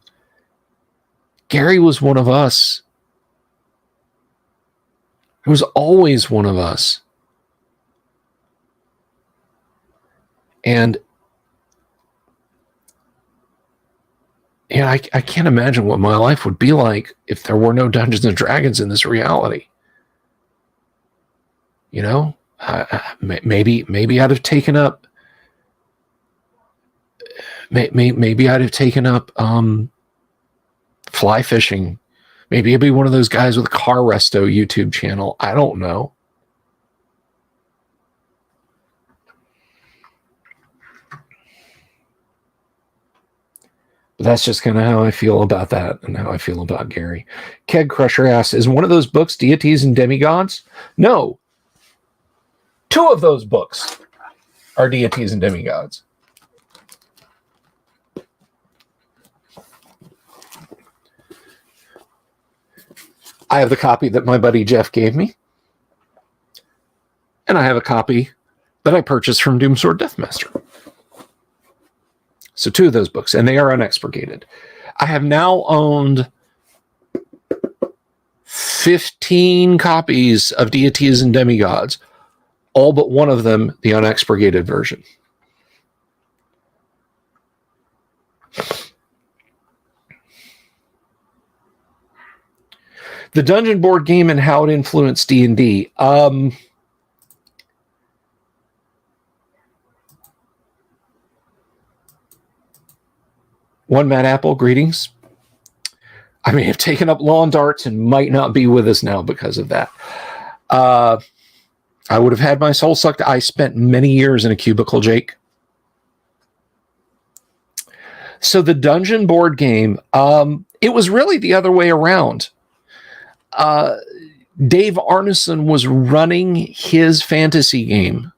Gary was one of us. He was always one of us. And yeah, I can't imagine what my life would be like if there were no Dungeons and Dragons in this reality. You know, maybe I'd have taken up. Maybe I'd have taken up fly fishing. Maybe I'd be one of those guys with a car resto YouTube channel. I don't know. But that's just kind of how I feel about that and how I feel about Gary. Keg Crusher asks, is one of those books Deities and Demigods? No. 2 of those books are Deities and Demigods. I have the copy that my buddy Jeff gave me. And I have a copy that I purchased from Doomsword Deathmaster. So 2 of those books, and they are unexpurgated. I have now owned 15 copies of Deities and Demigods, all but one of them the unexpurgated version. The dungeon board game and how it influenced D&D. One Matt Apple, greetings. I may have taken up lawn darts and might not be with us now because of that. I would have had my soul sucked. I spent many years in a cubicle, Jake. So the dungeon board game, it was really the other way around. Dave Arneson was running his fantasy game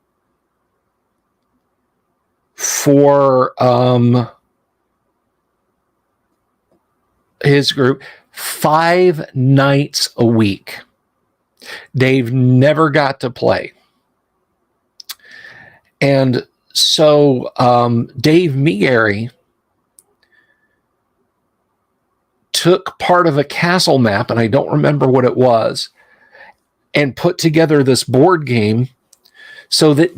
for his group 5 nights a week. Dave never got to play. And so Dave Gary took part of a castle map, and I don't remember what it was, and put together this board game so that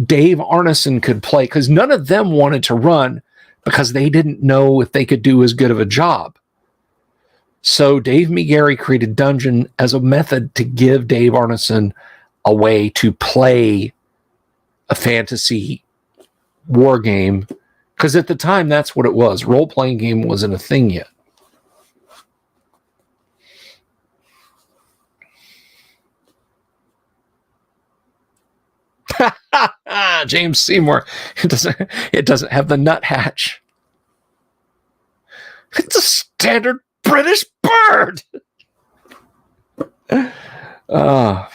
Dave Arneson could play, because none of them wanted to run because they didn't know if they could do as good of a job. So Dave Gary created Dungeon as a method to give Dave Arneson a way to play a fantasy war game, because at the time that's what it was. Role-playing game wasn't a thing yet. James Seymour. It doesn't have the nut hatch. It's a standard British bird. I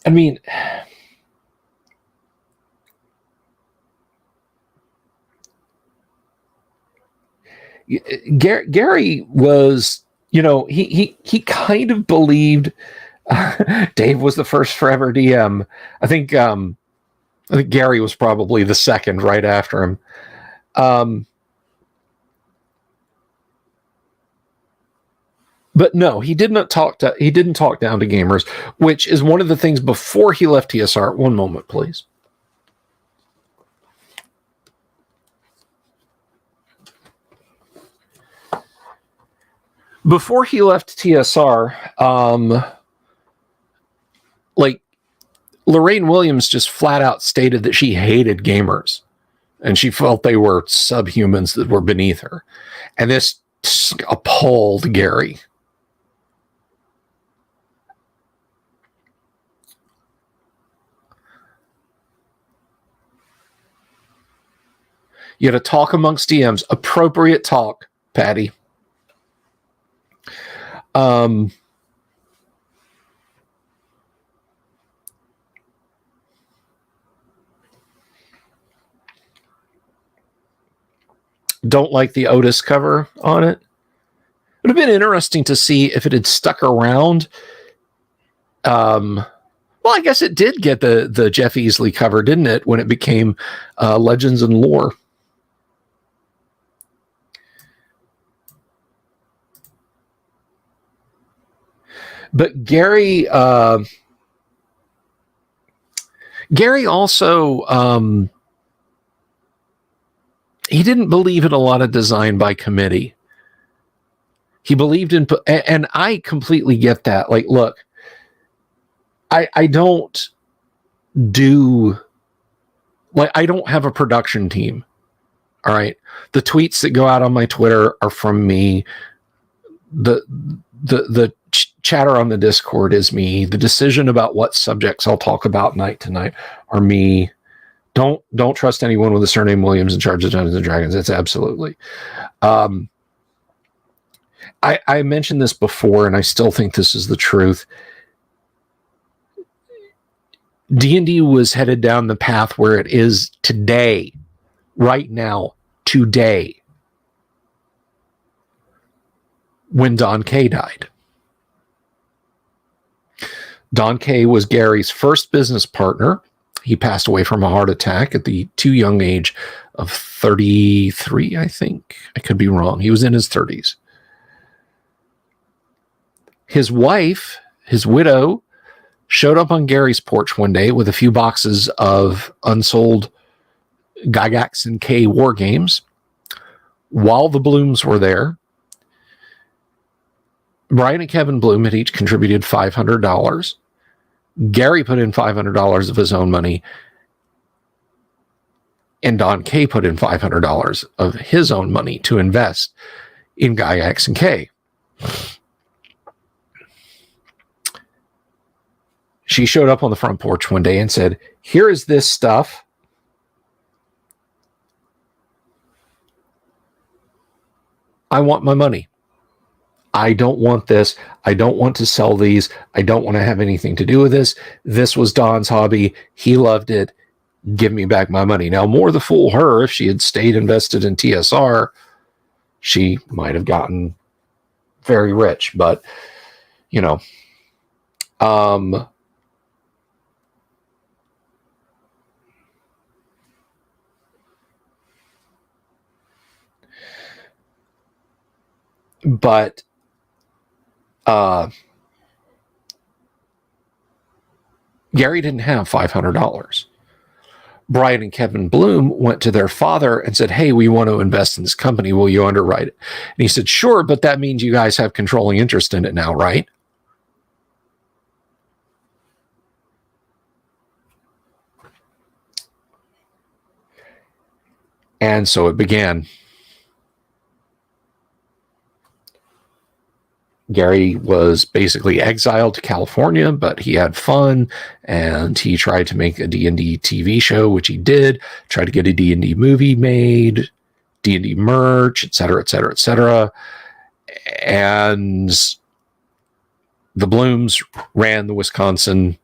mean, Gary was, he kind of believed Dave was the first forever DM. I think Gary was probably the second right after him. But no, he didn't talk down to gamers, which is one of the things before he left TSR. One moment, please. Before he left TSR, Lorraine Williams just flat out stated that she hated gamers and she felt they were subhumans that were beneath her. And this appalled Gary. You had to talk amongst DMs. Appropriate talk, Patty. Don't like the Otis cover on it. It would have been interesting to see if it had stuck around. Well, I guess it did get the Jeff Easley cover, didn't it, when it became Legends and Lore. But Gary also, he didn't believe in a lot of design by committee. He believed in, and I completely get that. Like, look, I don't have a production team. All right. The tweets that go out on my Twitter are from me. The chatter on the Discord is me. The decision about what subjects I'll talk about night to night are me. Don't trust anyone with the surname Williams in charge of Dungeons and Dragons. It's absolutely. I mentioned this before, and I still think this is the truth. D&D was headed down the path where it is today, right now, today, when Don Kay died. Don Kay was Gary's first business partner. He passed away from a heart attack at the too young age of 33, I think. I could be wrong. He was in his 30s. His wife, his widow, showed up on Gary's porch one day with a few boxes of unsold Gygax and K War Games. While the Blooms were there, Brian and Kevin Bloom had each contributed $500. Gary put in $500 of his own money, and Don K put in $500 of his own money to invest in Gygax and K. She showed up on the front porch one day and said, "Here is this stuff. I want my money. I don't want this. I don't want to sell these. I don't want to have anything to do with this. This was Don's hobby. He loved it. Give me back my money." Now, more the fool her, if she had stayed invested in TSR, she might have gotten very rich. But, you know, but Gary didn't have $500. Brian and Kevin Bloom went to their father and said, "Hey, we want to invest in this company. Will you underwrite it?" And he said, "Sure, but that means you guys have controlling interest in it now, right?" And so it began. Gary was basically exiled to California, but he had fun, and he tried to make a D&D TV show, which he did, tried to get a D&D movie made, D&D merch, et cetera, et cetera, et cetera. And the Blooms ran the Wisconsin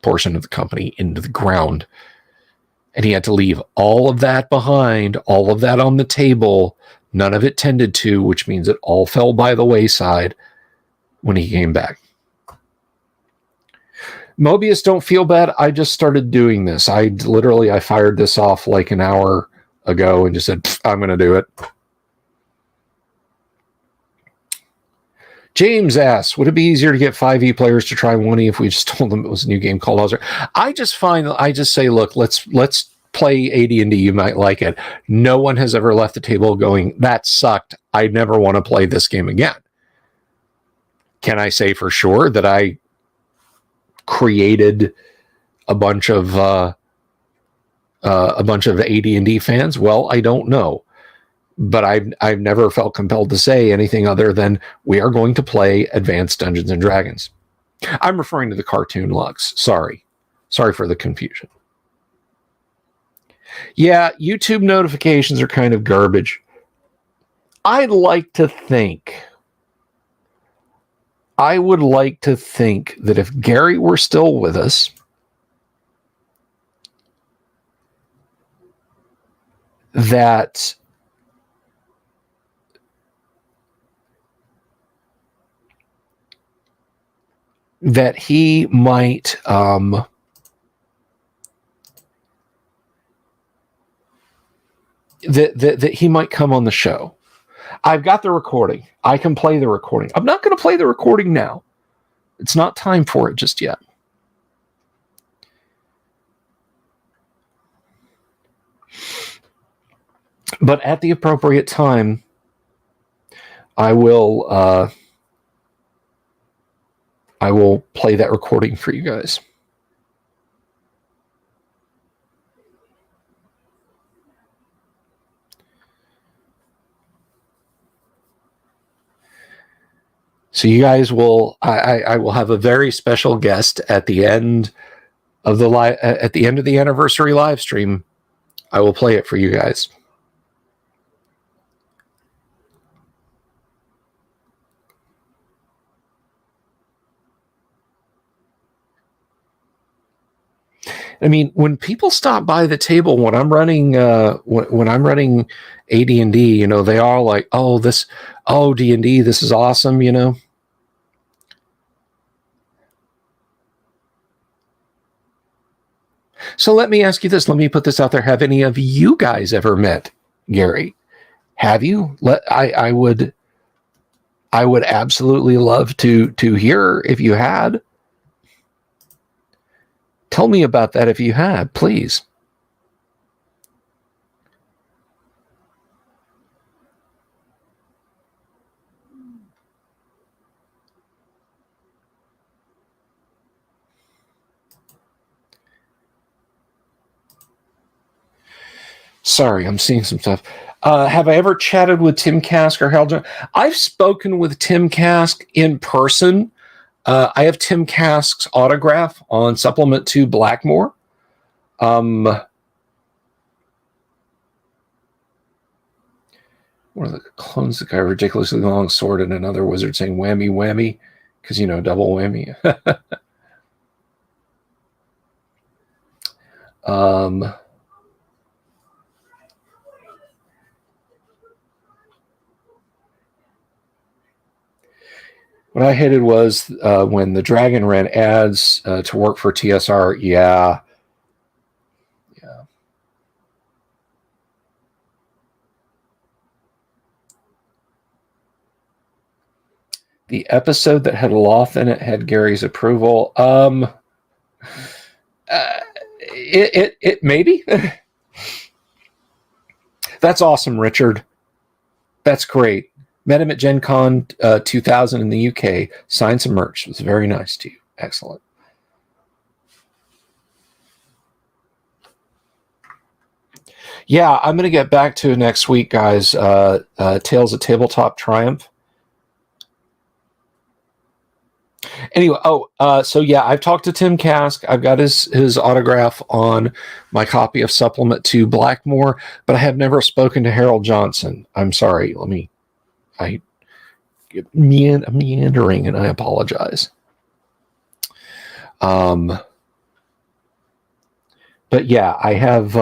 portion of the company into the ground. And he had to leave all of that behind, all of that on the table, none of it tended to, which means it all fell by the wayside when he came back. Mobius, don't feel bad. I just started doing this. I fired this off like an hour ago and just said, I'm going to do it. James asks, would it be easier to get 5e players to try 1e if we just told them it was a new game called Hauser? I just say, look, let's play AD&D. You might like it. No one has ever left the table going, that sucked. I never want to play this game again. Can I say for sure that I created a bunch of AD&D fans? Well, I don't know, but I've never felt compelled to say anything other than we are going to play Advanced Dungeons and Dragons. I'm referring to the cartoon Lux. Sorry for the confusion. Yeah, YouTube notifications are kind of garbage. I would like to think that if Gary were still with us, that he might that he might come on the show. I've got the recording. I can play the recording. I'm not going to play the recording now. It's not time for it just yet. But at the appropriate time, I will play that recording for you guys. So you guys will, I will have a very special guest at the end of the anniversary live stream. I will play it for you guys. I mean, when people stop by the table when I'm running AD&D, you know, they are like, oh, D&D, this is awesome, you know. So let me ask you this. Let me put this out there. Have any of you guys ever met Gary? Have you? I would absolutely love to hear if you had. Tell me about that if you had, please. Sorry, I'm seeing some stuff. Have I ever chatted with Tim Kask or Hal Johnson? I've spoken with Tim Kask in person. I have Tim Kask's autograph on Supplement to Blackmore. One of the clones the guy ridiculously long sword and another wizard saying whammy whammy because double whammy. What I hated was when the Dragon ran ads to work for TSR. Yeah. The episode that had Loth in it had Gary's approval. It maybe. That's awesome, Richard. That's great. Met him at Gen Con 2000 in the UK. Signed some merch. It was very nice to you. Excellent. Yeah, I'm going to get back to it next week, guys. Tales of Tabletop Triumph. Anyway, so yeah, I've talked to Tim Kask. I've got his autograph on my copy of Supplement to Blackmore, but I have never spoken to Harold Johnson. I'm sorry. I'm meandering, and I apologize. But yeah, I have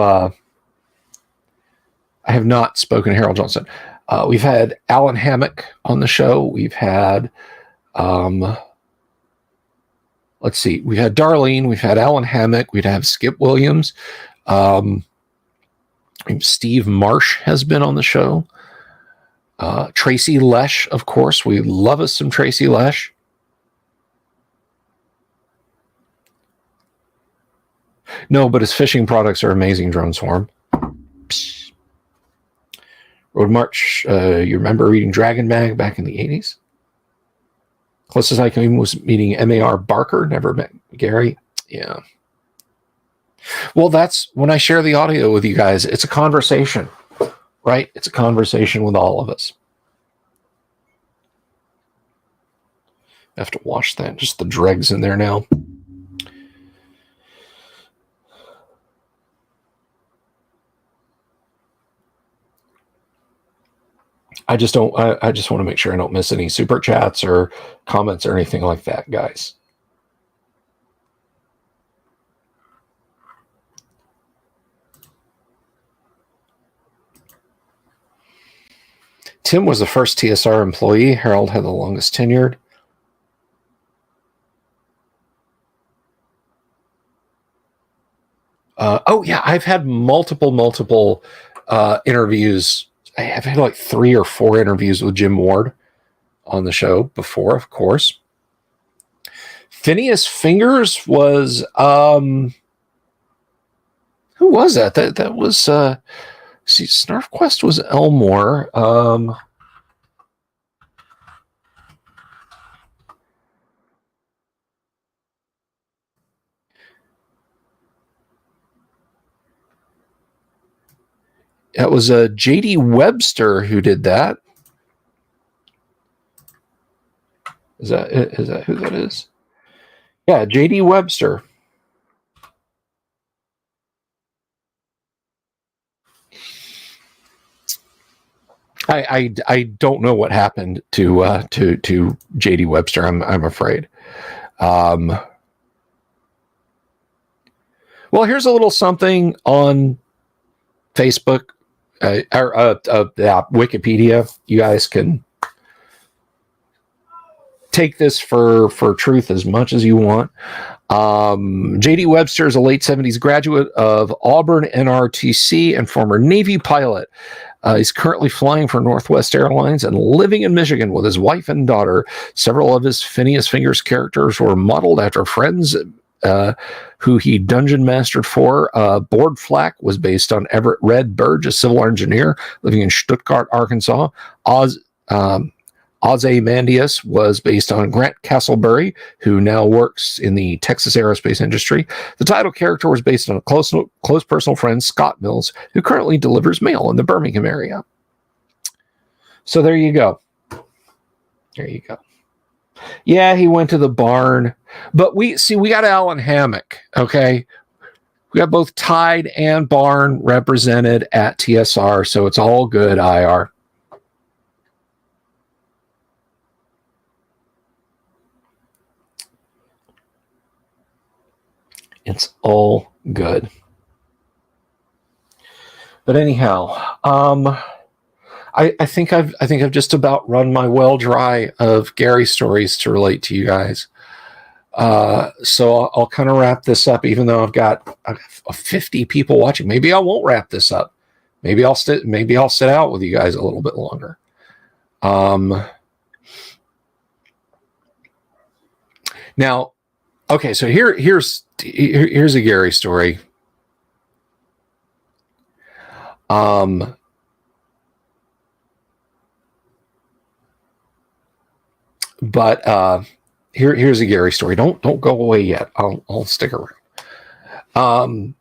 not spoken to Harold Johnson. We've had Alan Hammock on the show. We've had, let's see, we've had Darlene. We've had Alan Hammock. We'd have Skip Williams. Steve Marsh has been on the show. Tracy Lesh, of course. We love us some Tracy Lesh. No, but his fishing products are amazing, Drone Swarm. Psst. Road March, you remember reading Dragon Mag back in the 80s? Closest I came was meeting M.A.R. Barker. Never met Gary. Yeah. Well, that's when I share the audio with you guys. It's a conversation. Right? It's a conversation with all of us. I have to wash that. Just the dregs in there now. I just want to make sure I don't miss any super chats or comments or anything like that, guys. Tim was the first TSR employee. Harold had the longest tenured. Yeah, I've had multiple interviews. I've had like 3 or 4 interviews with Jim Ward on the show before, of course. Phineas Fingers was who was that? That was Snarfquest was Elmore. That was J.D. Webster who did that. Is that who that is? Yeah, J.D. Webster. I don't know what happened to J.D. Webster. I'm afraid. Well, here's a little something on Facebook or Wikipedia. You guys can take this for truth as much as you want. J.D. Webster is a late 70s graduate of Auburn NRTC and former Navy pilot. He's currently flying for Northwest Airlines and living in Michigan with his wife and daughter. Several of his Phineas Fingers characters were modeled after friends who he dungeon mastered for. Board Flack was based on Everett Red Burge, a civil engineer living in Stuttgart, Arkansas. Ozymandias was based on Grant Castleberry, who now works in the Texas aerospace industry. The title character was based on a close personal friend, Scott Mills, who currently delivers mail in the Birmingham area. So there you go. There you go. Yeah, he went to the barn. But we got Alan Hammock, okay? We got both Tide and Barn represented at TSR, so it's all good, IR. It's all good. But anyhow, I think I've just about run my well dry of Gary stories to relate to you guys. So I'll kind of wrap this up, even though I've got 50 people watching. Maybe I won't wrap this up. Maybe I'll sit out with you guys a little bit longer. Now, okay, so here's a Gary story. But here's a Gary story. Don't go away yet. I'll stick around.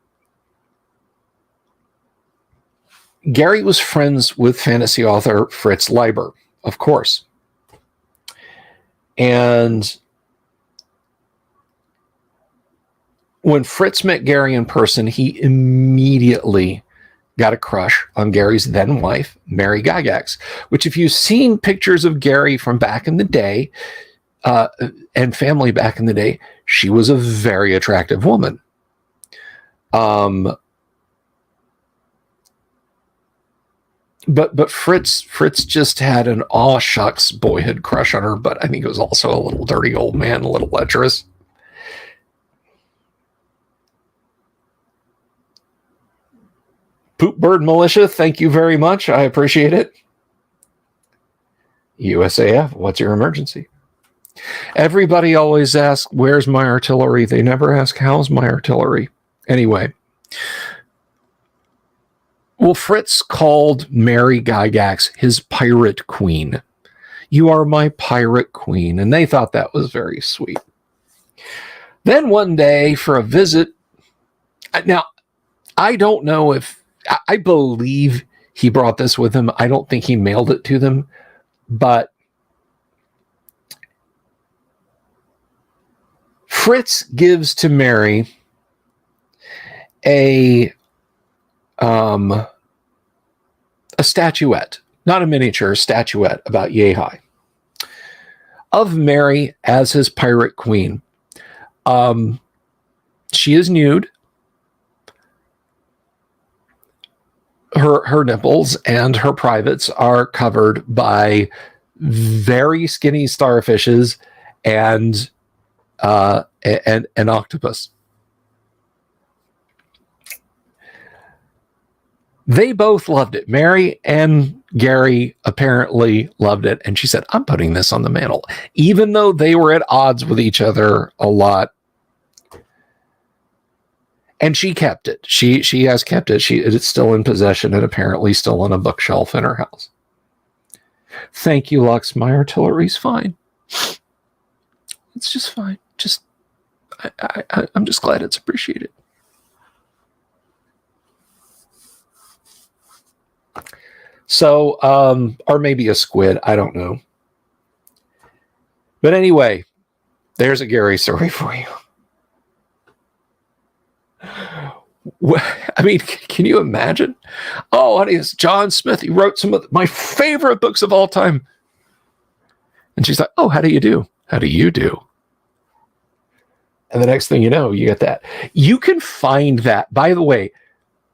Gary was friends with fantasy author Fritz Leiber, of course. And when Fritz met Gary in person, he immediately got a crush on Gary's then wife, Mary Gygax, which, if you've seen pictures of Gary from back in the day, and family back in the day, she was a very attractive woman. But Fritz just had an aw shucks boyhood crush on her, but I think it was also a little dirty old man, a little lecherous. Poop Bird Militia, thank you very much. I appreciate it. USAF, what's your emergency? Everybody always asks, where's my artillery? They never ask, how's my artillery? Anyway. Well, Fritz called Mary Gygax his pirate queen. You are my pirate queen. And they thought that was very sweet. Then one day for a visit, now, I don't know if, I believe he brought this with him. I don't think he mailed it to them, but Fritz gives to Mary a statuette, not a miniature, statuette about yay high, of Mary as his pirate queen. She is nude. Her nipples and her privates are covered by very skinny starfishes and an octopus. They both loved it. Mary and Gary apparently loved it. And she said, I'm putting this on the mantle. Even though they were at odds with each other a lot. And she kept it. She has kept it. It's still in possession and apparently still on a bookshelf in her house. Thank you, Lux. My artillery's fine. It's just fine. I'm just glad it's appreciated. So, or maybe a squid. I don't know. But anyway, there's a Gary story for you. I mean, can you imagine? Oh, honey, it's John Smith. He wrote some of my favorite books of all time. And she's like, oh, how do you do? How do you do? And the next thing you know, you get that. You can find that. By the way,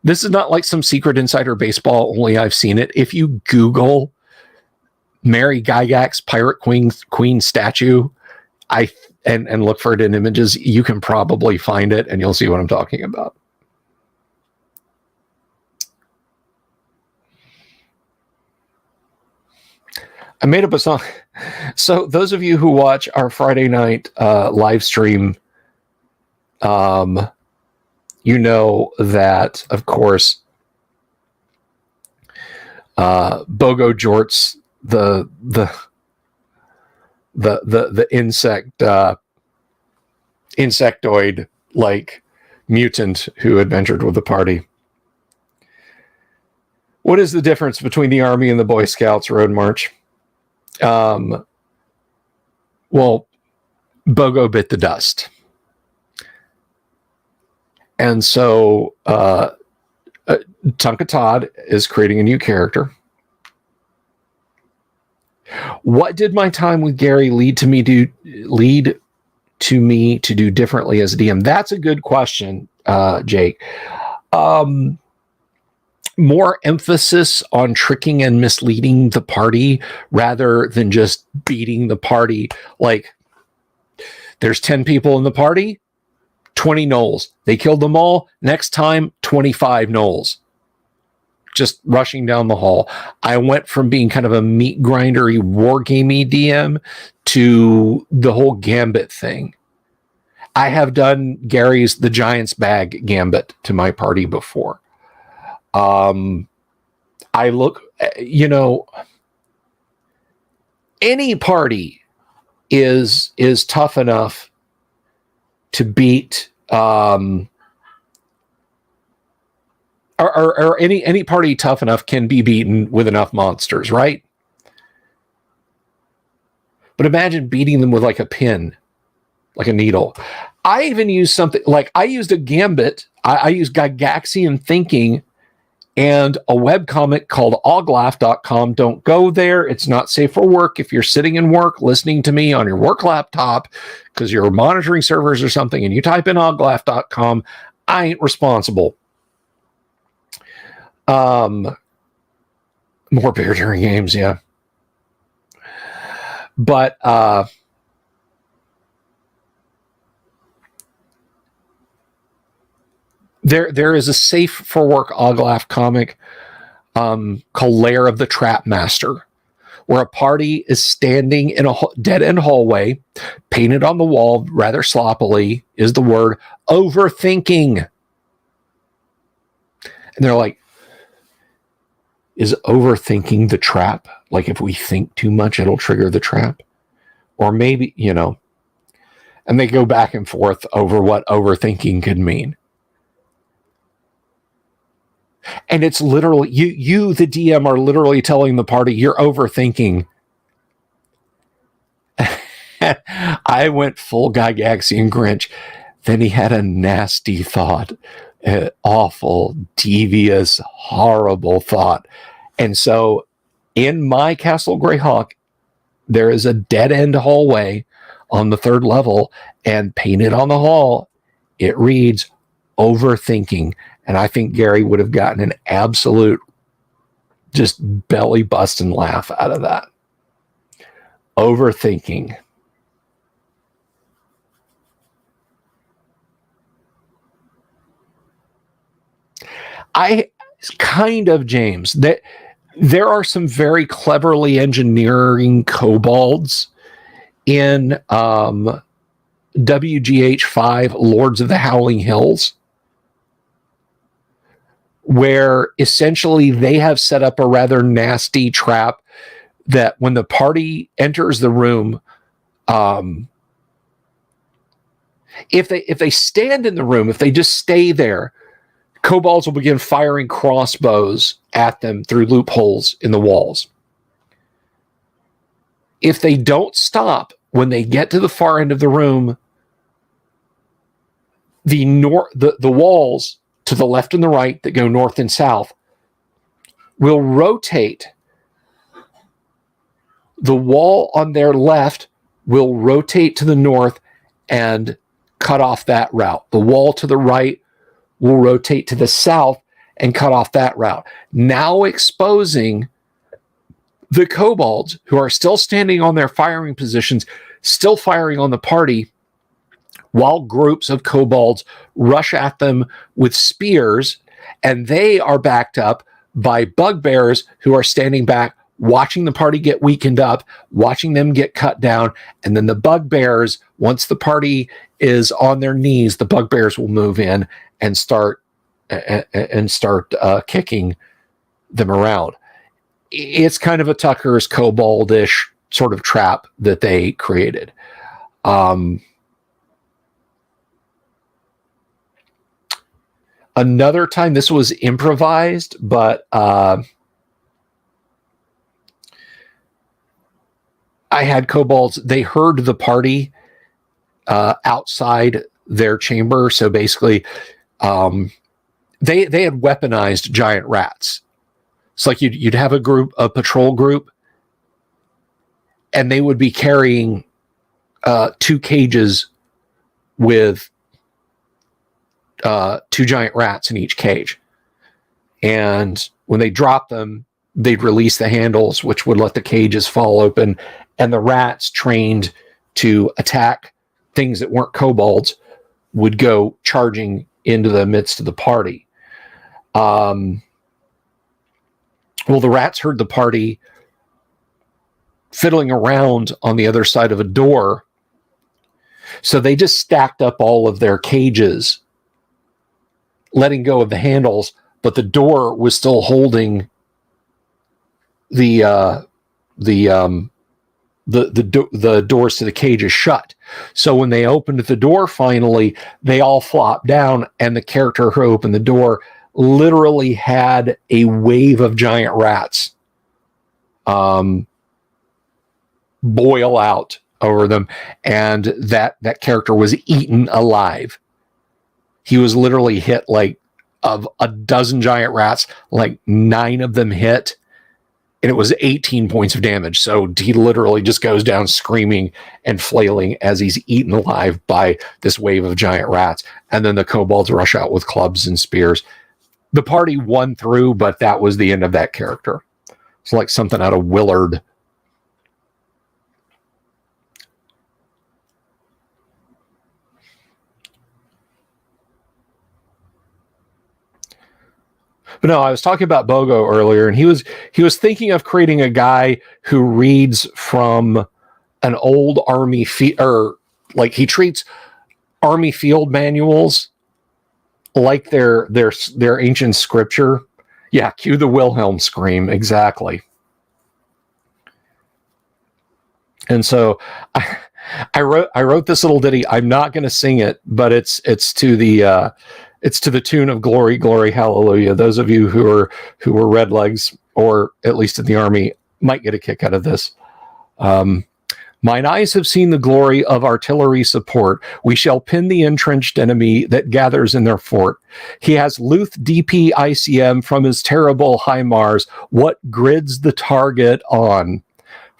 this is not like some secret insider baseball, only I've seen it. If you Google Mary Gygax pirate queen statue, and look for it in images, you can probably find it and you'll see what I'm talking about. I made up a song. So those of you who watch our Friday night live stream, you know that, of course, Bogo Jorts, the the insectoid like mutant who adventured with the party. What is the difference between the Army and the Boy Scouts Road March? Well, Bogo bit the dust. And so Tonka Todd is creating a new character. What did my time with Gary lead to me to do differently as a DM? That's a good question, Jake. More emphasis on tricking and misleading the party rather than just beating the party. Like, there's 10 people in the party, 20 gnolls. They killed them all. Next time, 25 gnolls. Just rushing down the hall. I went from being kind of a meat grindery wargamey DM to the whole gambit thing. I have done Gary's The Giant's Bag gambit to my party before. I look, any party is tough enough to beat, or any party tough enough can be beaten with enough monsters, right? But imagine beating them with like a pin, like a needle. I even used something like I used a gambit. I used Gygaxian thinking and a webcomic called oglaf.com. Don't go there. It's not safe for work. If you're sitting in work listening to me on your work laptop because you're monitoring servers or something and you type in oglaf.com, I ain't responsible. More beer during games, yeah. But there is a safe for work Oglaf comic called Lair of the Trap Master, where a party is standing in a dead end hallway, painted on the wall rather sloppily is the word overthinking. And they're like, is overthinking the trap? Like if we think too much, it'll trigger the trap? Or maybe, and they go back and forth over what overthinking could mean. And it's literally, you, the DM, are literally telling the party, you're overthinking. I went full Gygaxian Grinch. Then he had a nasty thought, an awful, devious, horrible thought. And so in my Castle Greyhawk, there is a dead-end hallway on the 3rd level, and painted on the hall, it reads, overthinking. And I think Gary would have gotten an absolute just belly busting laugh out of that. Overthinking. James, that there are some very cleverly engineering kobolds in WGH5 Lords of the Howling Hills, where essentially they have set up a rather nasty trap that when the party enters the room, if they stand in the room, if they just stay there, kobolds will begin firing crossbows at them through loopholes in the walls. If they don't stop, when they get to the far end of the room, the walls to the left and the right that go north and south will rotate. The wall on their left will rotate to the north and cut off that route. The wall to the right will rotate to the south and cut off that route. Now exposing the kobolds who are still standing on their firing positions, still firing on the party, while groups of kobolds rush at them with spears, and they are backed up by bugbears who are standing back, watching the party get weakened up, watching them get cut down, and then the bugbears, once the party is on their knees, the bugbears will move in and start kicking them around. It's kind of a Tucker's koboldish sort of trap that they created. Another time, this was improvised, but I had kobolds. They heard the party outside their chamber. So basically, they had weaponized giant rats. It's like you'd have a patrol group, and they would be carrying 2 cages with 2 giant rats in each cage. And when they dropped them, they'd release the handles, which would let the cages fall open, and the rats trained to attack things that weren't kobolds would go charging into the midst of the party. Well, the rats heard the party fiddling around on the other side of a door, so they just stacked up all of their cages, letting go of the handles, but the door was still holding the doors to the cages shut. So when they opened the door finally, they all flopped down, and the character who opened the door literally had a wave of giant rats boil out over them, and that character was eaten alive. He was literally hit like of a dozen giant rats, like 9 of them hit, and it was 18 points of damage. So he literally just goes down screaming and flailing as he's eaten alive by this wave of giant rats. And then the kobolds rush out with clubs and spears. The party won through, but that was the end of that character. It's like something out of Willard. But no, I was talking about Bogo earlier, and he was thinking of creating a guy who reads from an old army or like he treats army field manuals like their ancient scripture. Yeah, cue the Wilhelm scream, exactly. And so I wrote this little ditty. I'm not going to sing it, but it's to the tune of Glory, Glory, Hallelujah. Those of you who were redlegs, or at least in the army, might get a kick out of this. Mine eyes have seen the glory of artillery support. We shall pin the entrenched enemy that gathers in their fort. He has Luth DP ICM from his terrible HIMARS. What grids the target on?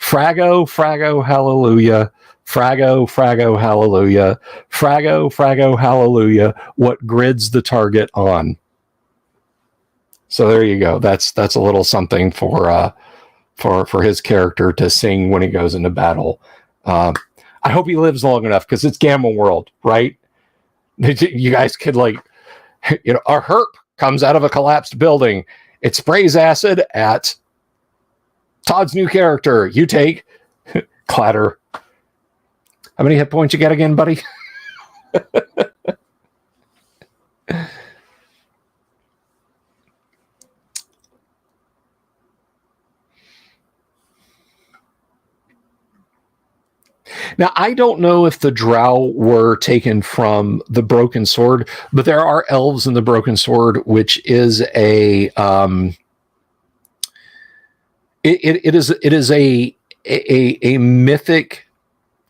Frago, Frago, Hallelujah. Frago, Frago, Hallelujah. Frago, Frago, Hallelujah. What grids the target on? So there you go. That's a little something for his character to sing when he goes into battle. I hope he lives long enough, because it's Gamma World, right? You guys could a herp comes out of a collapsed building. It sprays acid at Todd's new character. You take clatter. How many hit points you got again, buddy? Now, I don't know if the drow were taken from the Broken Sword, but there are elves in the Broken Sword, which is a it is a mythic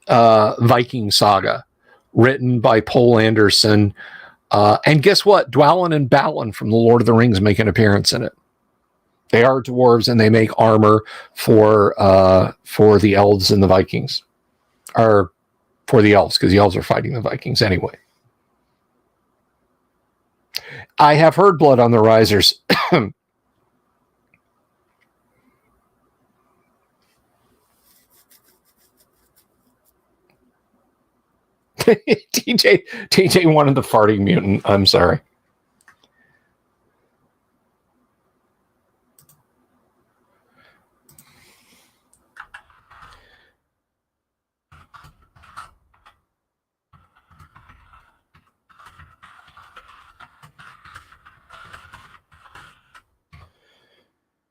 Viking saga written by Poul Anderson. And guess what? Dwalin and Balin from The Lord of the Rings make an appearance in it. They are dwarves, and they make armor for the elves and the Vikings. Or for the elves, because the elves are fighting the Vikings anyway. I have heard Blood on the Risers. TJ wanted the farting mutant. I'm sorry.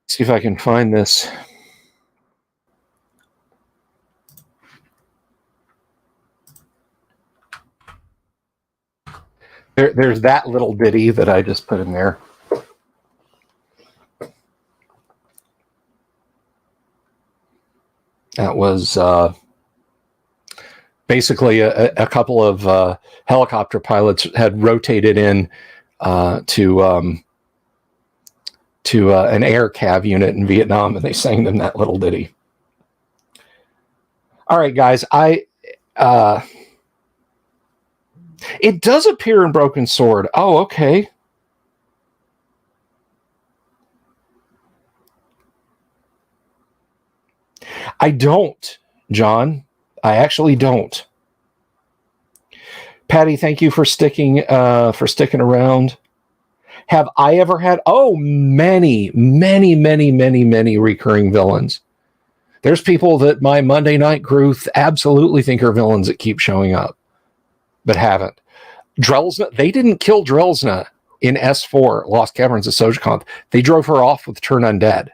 See if I can find this. There's that little ditty that I just put in there. That was basically a couple of helicopter pilots had rotated in to an air cav unit in Vietnam, and they sang them that little ditty. All right, guys, it does appear in Broken Sword. Oh, okay. I don't, John. I actually don't. Patty, thank you for sticking around. Have I ever had? Oh, many recurring villains. There's people that my Monday night crew absolutely think are villains that keep showing up, but haven't. Drelsna, they didn't kill Drelsna in S4, Lost Caverns of Sojaconth. They drove her off with Turn Undead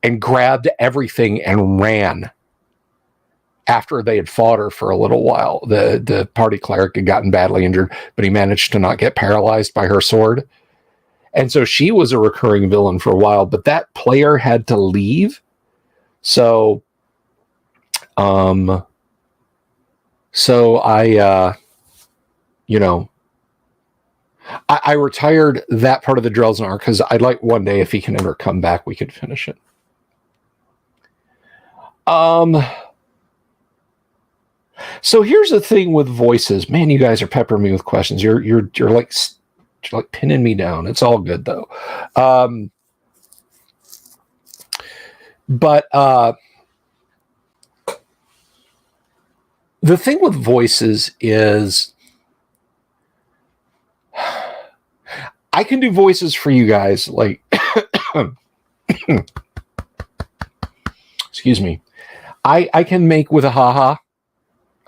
and grabbed everything and ran after they had fought her for a little while. The party cleric had gotten badly injured, but he managed to not get paralyzed by her sword. And so she was a recurring villain for a while, but that player had to leave. So I retired that part of the Drelsnar because I'd like one day, if he can ever come back, we could finish it. So here's the thing with voices. Man, you guys are peppering me with questions. You're like pinning me down. It's all good though. But the thing with voices is I can do voices for you guys, like excuse me. I can make with a haha.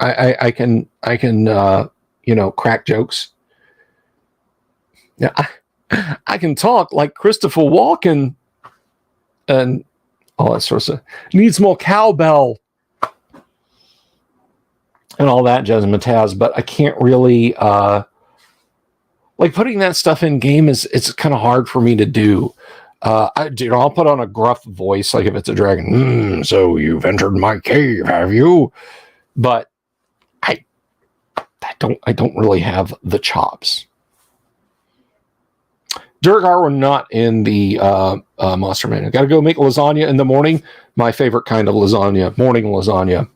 I can crack jokes. Now I can talk like Christopher Walken and all that sort of stuff. Needs more cowbell and all that jazz and mataz, but I can't really like putting that stuff in game it's kind of hard for me to do. I'll put on a gruff voice, like if it's a dragon. So you've entered my cave, have you? But I don't really have the chops. Durgar were not in the Monster Manual. Got to go make lasagna in the morning. My favorite kind of lasagna, morning lasagna.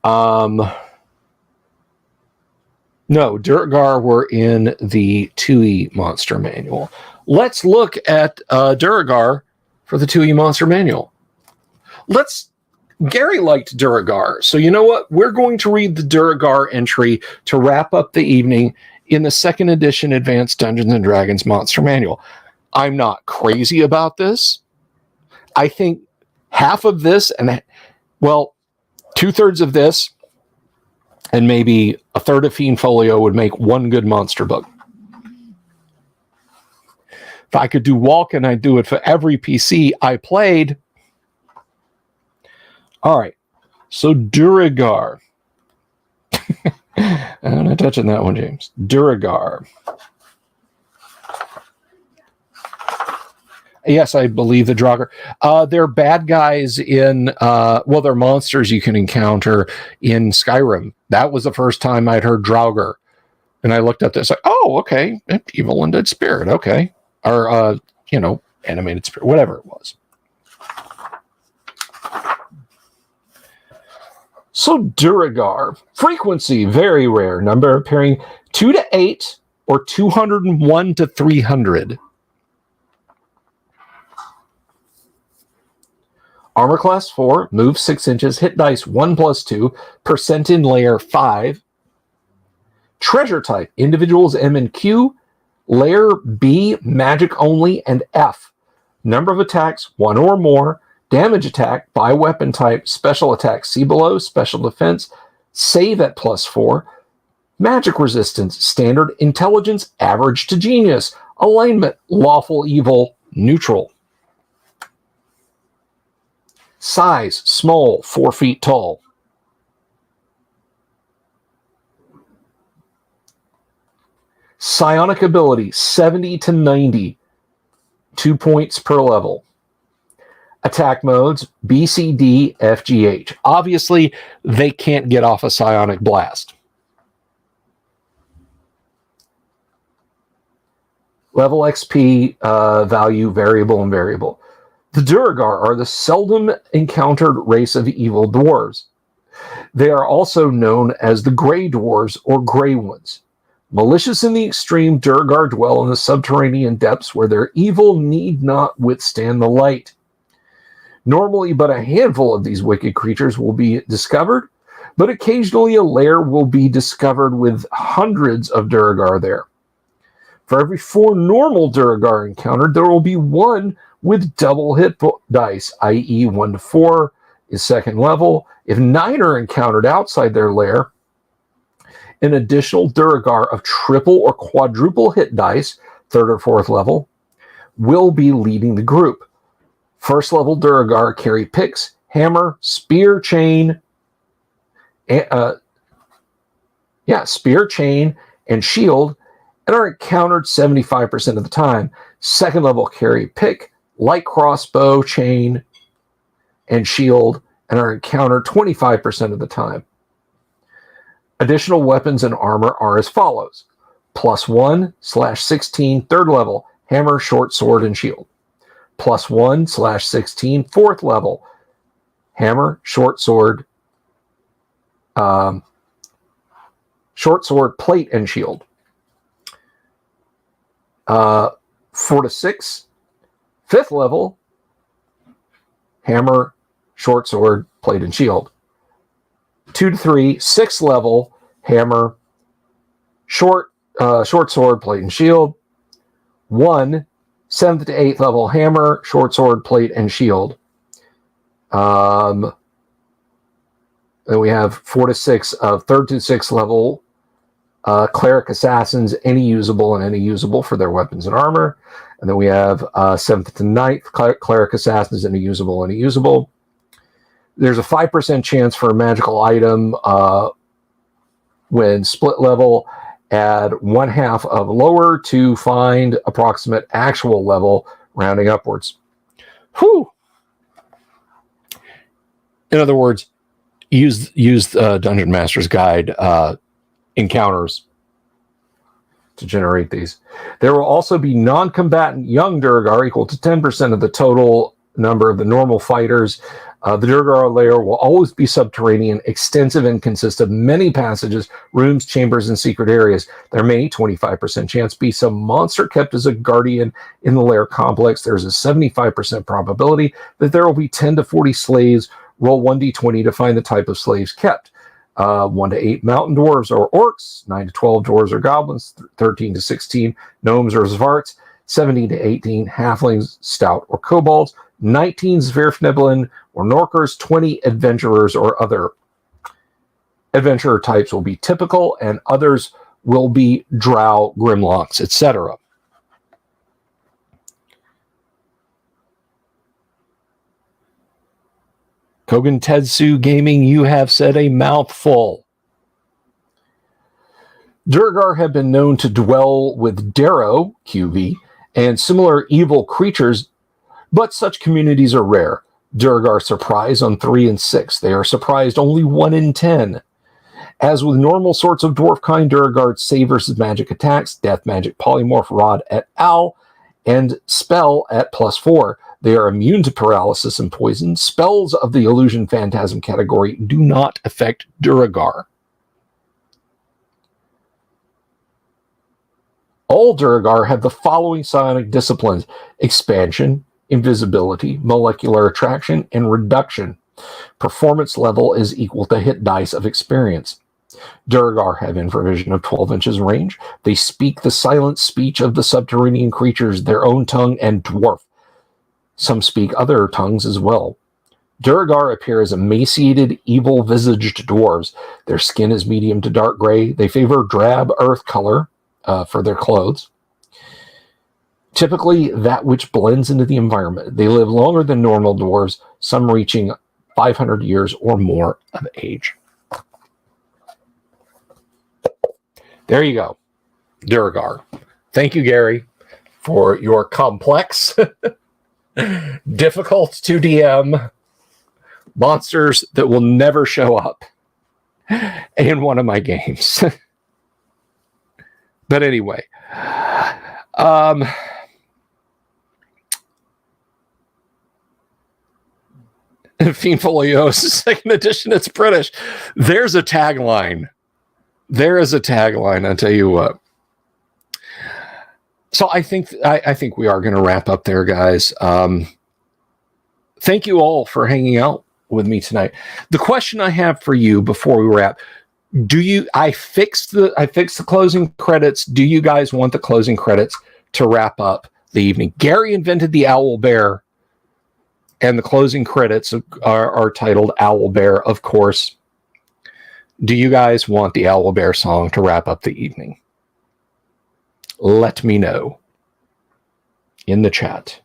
No, Durgar were in the 2E Monster Manual. Let's look at Duragar for the 2E Monster Manual. Gary liked Duragar, so you know what? We're going to read the Duragar entry to wrap up the evening in the 2nd edition Advanced Dungeons and Dragons Monster Manual. I'm not crazy about this. I think half of this and, well, 2/3 of this and maybe a third of Fiend Folio would make one good monster book. If I could do Walken, I'd do it for every PC I played. All right, so Duragar. I'm not touching that one, James. Duragar. Yes, I believe the Draugr. They're bad guys in, they're monsters you can encounter in Skyrim. That was the first time I'd heard Draugr. And I looked at this like, oh, okay, evil undead spirit, okay. Or, animated spirit, whatever it was. So Duragar, frequency, very rare. Number appearing 2 to 8 or 201 to 300. Armor class 4, move 6 inches, hit dice 1+2, percent in layer 5. Treasure type, individuals M and Q, layer B, magic only, and F. Number of attacks, 1 or more. Damage attack by weapon type, special attack see below, special defense, save at +4, magic resistance, standard, intelligence, average to genius, alignment, lawful evil, neutral. Size, small, 4 feet tall. Psionic ability, 70 to 90, 2 points per level. Attack modes, B, C, D, F, G, H. Obviously, they can't get off a psionic blast. Level XP value, variable and variable. The Duergar are the seldom encountered race of evil dwarves. They are also known as the Grey Dwarves or Grey Ones. Malicious in the extreme, Duergar dwell in the subterranean depths where their evil need not withstand the light. Normally, but a handful of these wicked creatures will be discovered, but occasionally a lair will be discovered with hundreds of Duergar there. For every 4 normal Duergar encountered, there will be 1 with double hit dice, i.e. 1 to 4 is second level. If 9 are encountered outside their lair, an additional Duergar of triple or quadruple hit dice, 3rd or 4th level, will be leading the group. First level Duergar carry picks, hammer, spear, chain, spear, chain, and shield, and are encountered 75% of the time. Second level carry pick, light crossbow, chain, and shield, and are encountered 25% of the time. Additional weapons and armor are as follows. +1/16, 3rd level, hammer, short sword, and shield. +1/16, 4th level, hammer, short sword, plate, and shield. 4 to 6, 5th level, hammer, short sword, plate, and shield. 2 to 3, 6th level, hammer, short sword, plate, and shield. 1, 7th to 8th level, hammer, short sword, plate, and shield. Then we have 4 to 6 of 3rd to 6th level, cleric assassins, any usable and any usable for their weapons and armor. And then we have 7th to 9th, cleric assassins, any usable, any usable. There's a 5% chance for a magical item when split level. Add 1/2 of lower to find approximate actual level, rounding upwards. Whew. In other words, use Dungeon Master's Guide encounters to generate these. There will also be non-combatant young Duergar equal to 10% of the total number of the normal fighters. The Duergar lair will always be subterranean, extensive, and consist of many passages, rooms, chambers, and secret areas. There may, 25% chance, be some monster kept as a guardian in the lair complex. There's a 75% probability that there will be 10 to 40 slaves. Roll 1d20 to find the type of slaves kept. 1 to 8 mountain dwarves or orcs, 9 to 12 dwarves or goblins, 13 to 16 gnomes or zvarts, 17 to 18 halflings, stout, or kobolds, 19 Zwerfniblin or Norkers, 20 adventurers or other. Adventurer types will be typical, and others will be drow, grimlocks, etc. Kogan Tetsu Gaming, you have said a mouthful. Duergar have been known to dwell with Darrow, QV, and similar evil creatures, but such communities are rare. Duergar surprise on 3 and 6. They are surprised only 1 in 10. As with normal sorts of dwarf-kind, Duergar save versus magic attacks, death magic, polymorph, rod et al., and spell at +4. They are immune to paralysis and poison. Spells of the illusion phantasm category do not affect Duergar. All Duergar have the following psionic disciplines: expansion, invisibility, molecular attraction, and reduction. Performance level is equal to hit dice of experience. Duergar have infravision of 12 inches range. They speak the silent speech of the subterranean creatures, their own tongue, and dwarf. Some speak other tongues as well. Duergar appear as emaciated, evil-visaged dwarves. Their skin is medium to dark gray. They favor drab earth color for their clothes, typically that which blends into the environment. They live longer than normal dwarves, some reaching 500 years or more of age. There you go. Durgar. Thank you, Gary, for your complex, difficult to DM monsters that will never show up in one of my games. But anyway, Fiendfolio's second edition, it's British. There's a tagline. There is a tagline, I'll tell you what. So I think we are going to wrap up there, guys. Thank you all for hanging out with me tonight. The question I have for you before we wrap, I fixed the closing credits. Do you guys want the closing credits to wrap up the evening? Gary invented the owl bear, and the closing credits are titled Owl Bear, of course. Do you guys want the Owl Bear song to wrap up the evening? Let me know in the chat.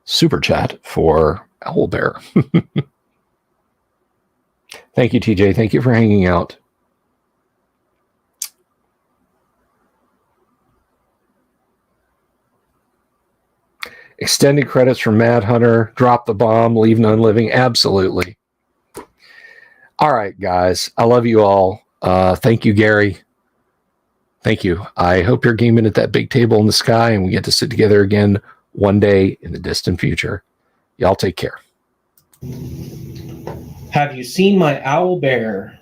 Super chat for Owl Bear. Thank you, TJ. Thank you for hanging out. Extended credits from Mad Hunter. Drop the bomb. Leave none living. Absolutely. All right, guys. I love you all. Thank you, Gary. Thank you. I hope you're gaming at that big table in the sky and we get to sit together again one day in the distant future. Y'all take care. Have you seen my owl bear?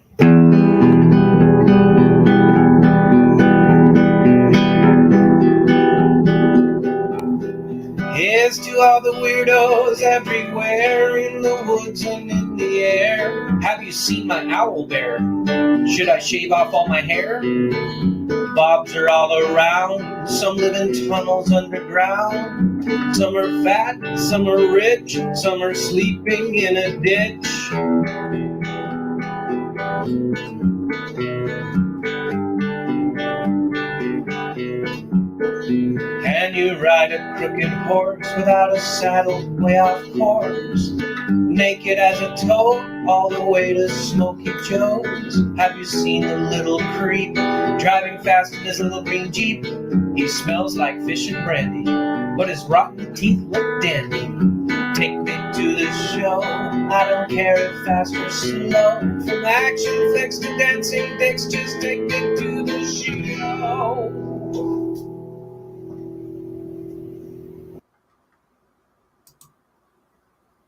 Here's to all the weirdos everywhere in the woods and in the air. Have you seen my owl bear? Should I shave off all my hair? Bobs are all around. Some live in tunnels underground. Some are fat, some are rich, some are sleeping in a ditch. Can you ride a crooked horse without a saddle way off course? Naked as a toad, all the way to Smoky Joe's. Have you seen the little creep driving fast in his little green Jeep? He smells like fish and brandy, but his rotten teeth look dandy. Take me to the show, I don't care if fast or slow. From action flicks to dancing dicks, just take me to the show.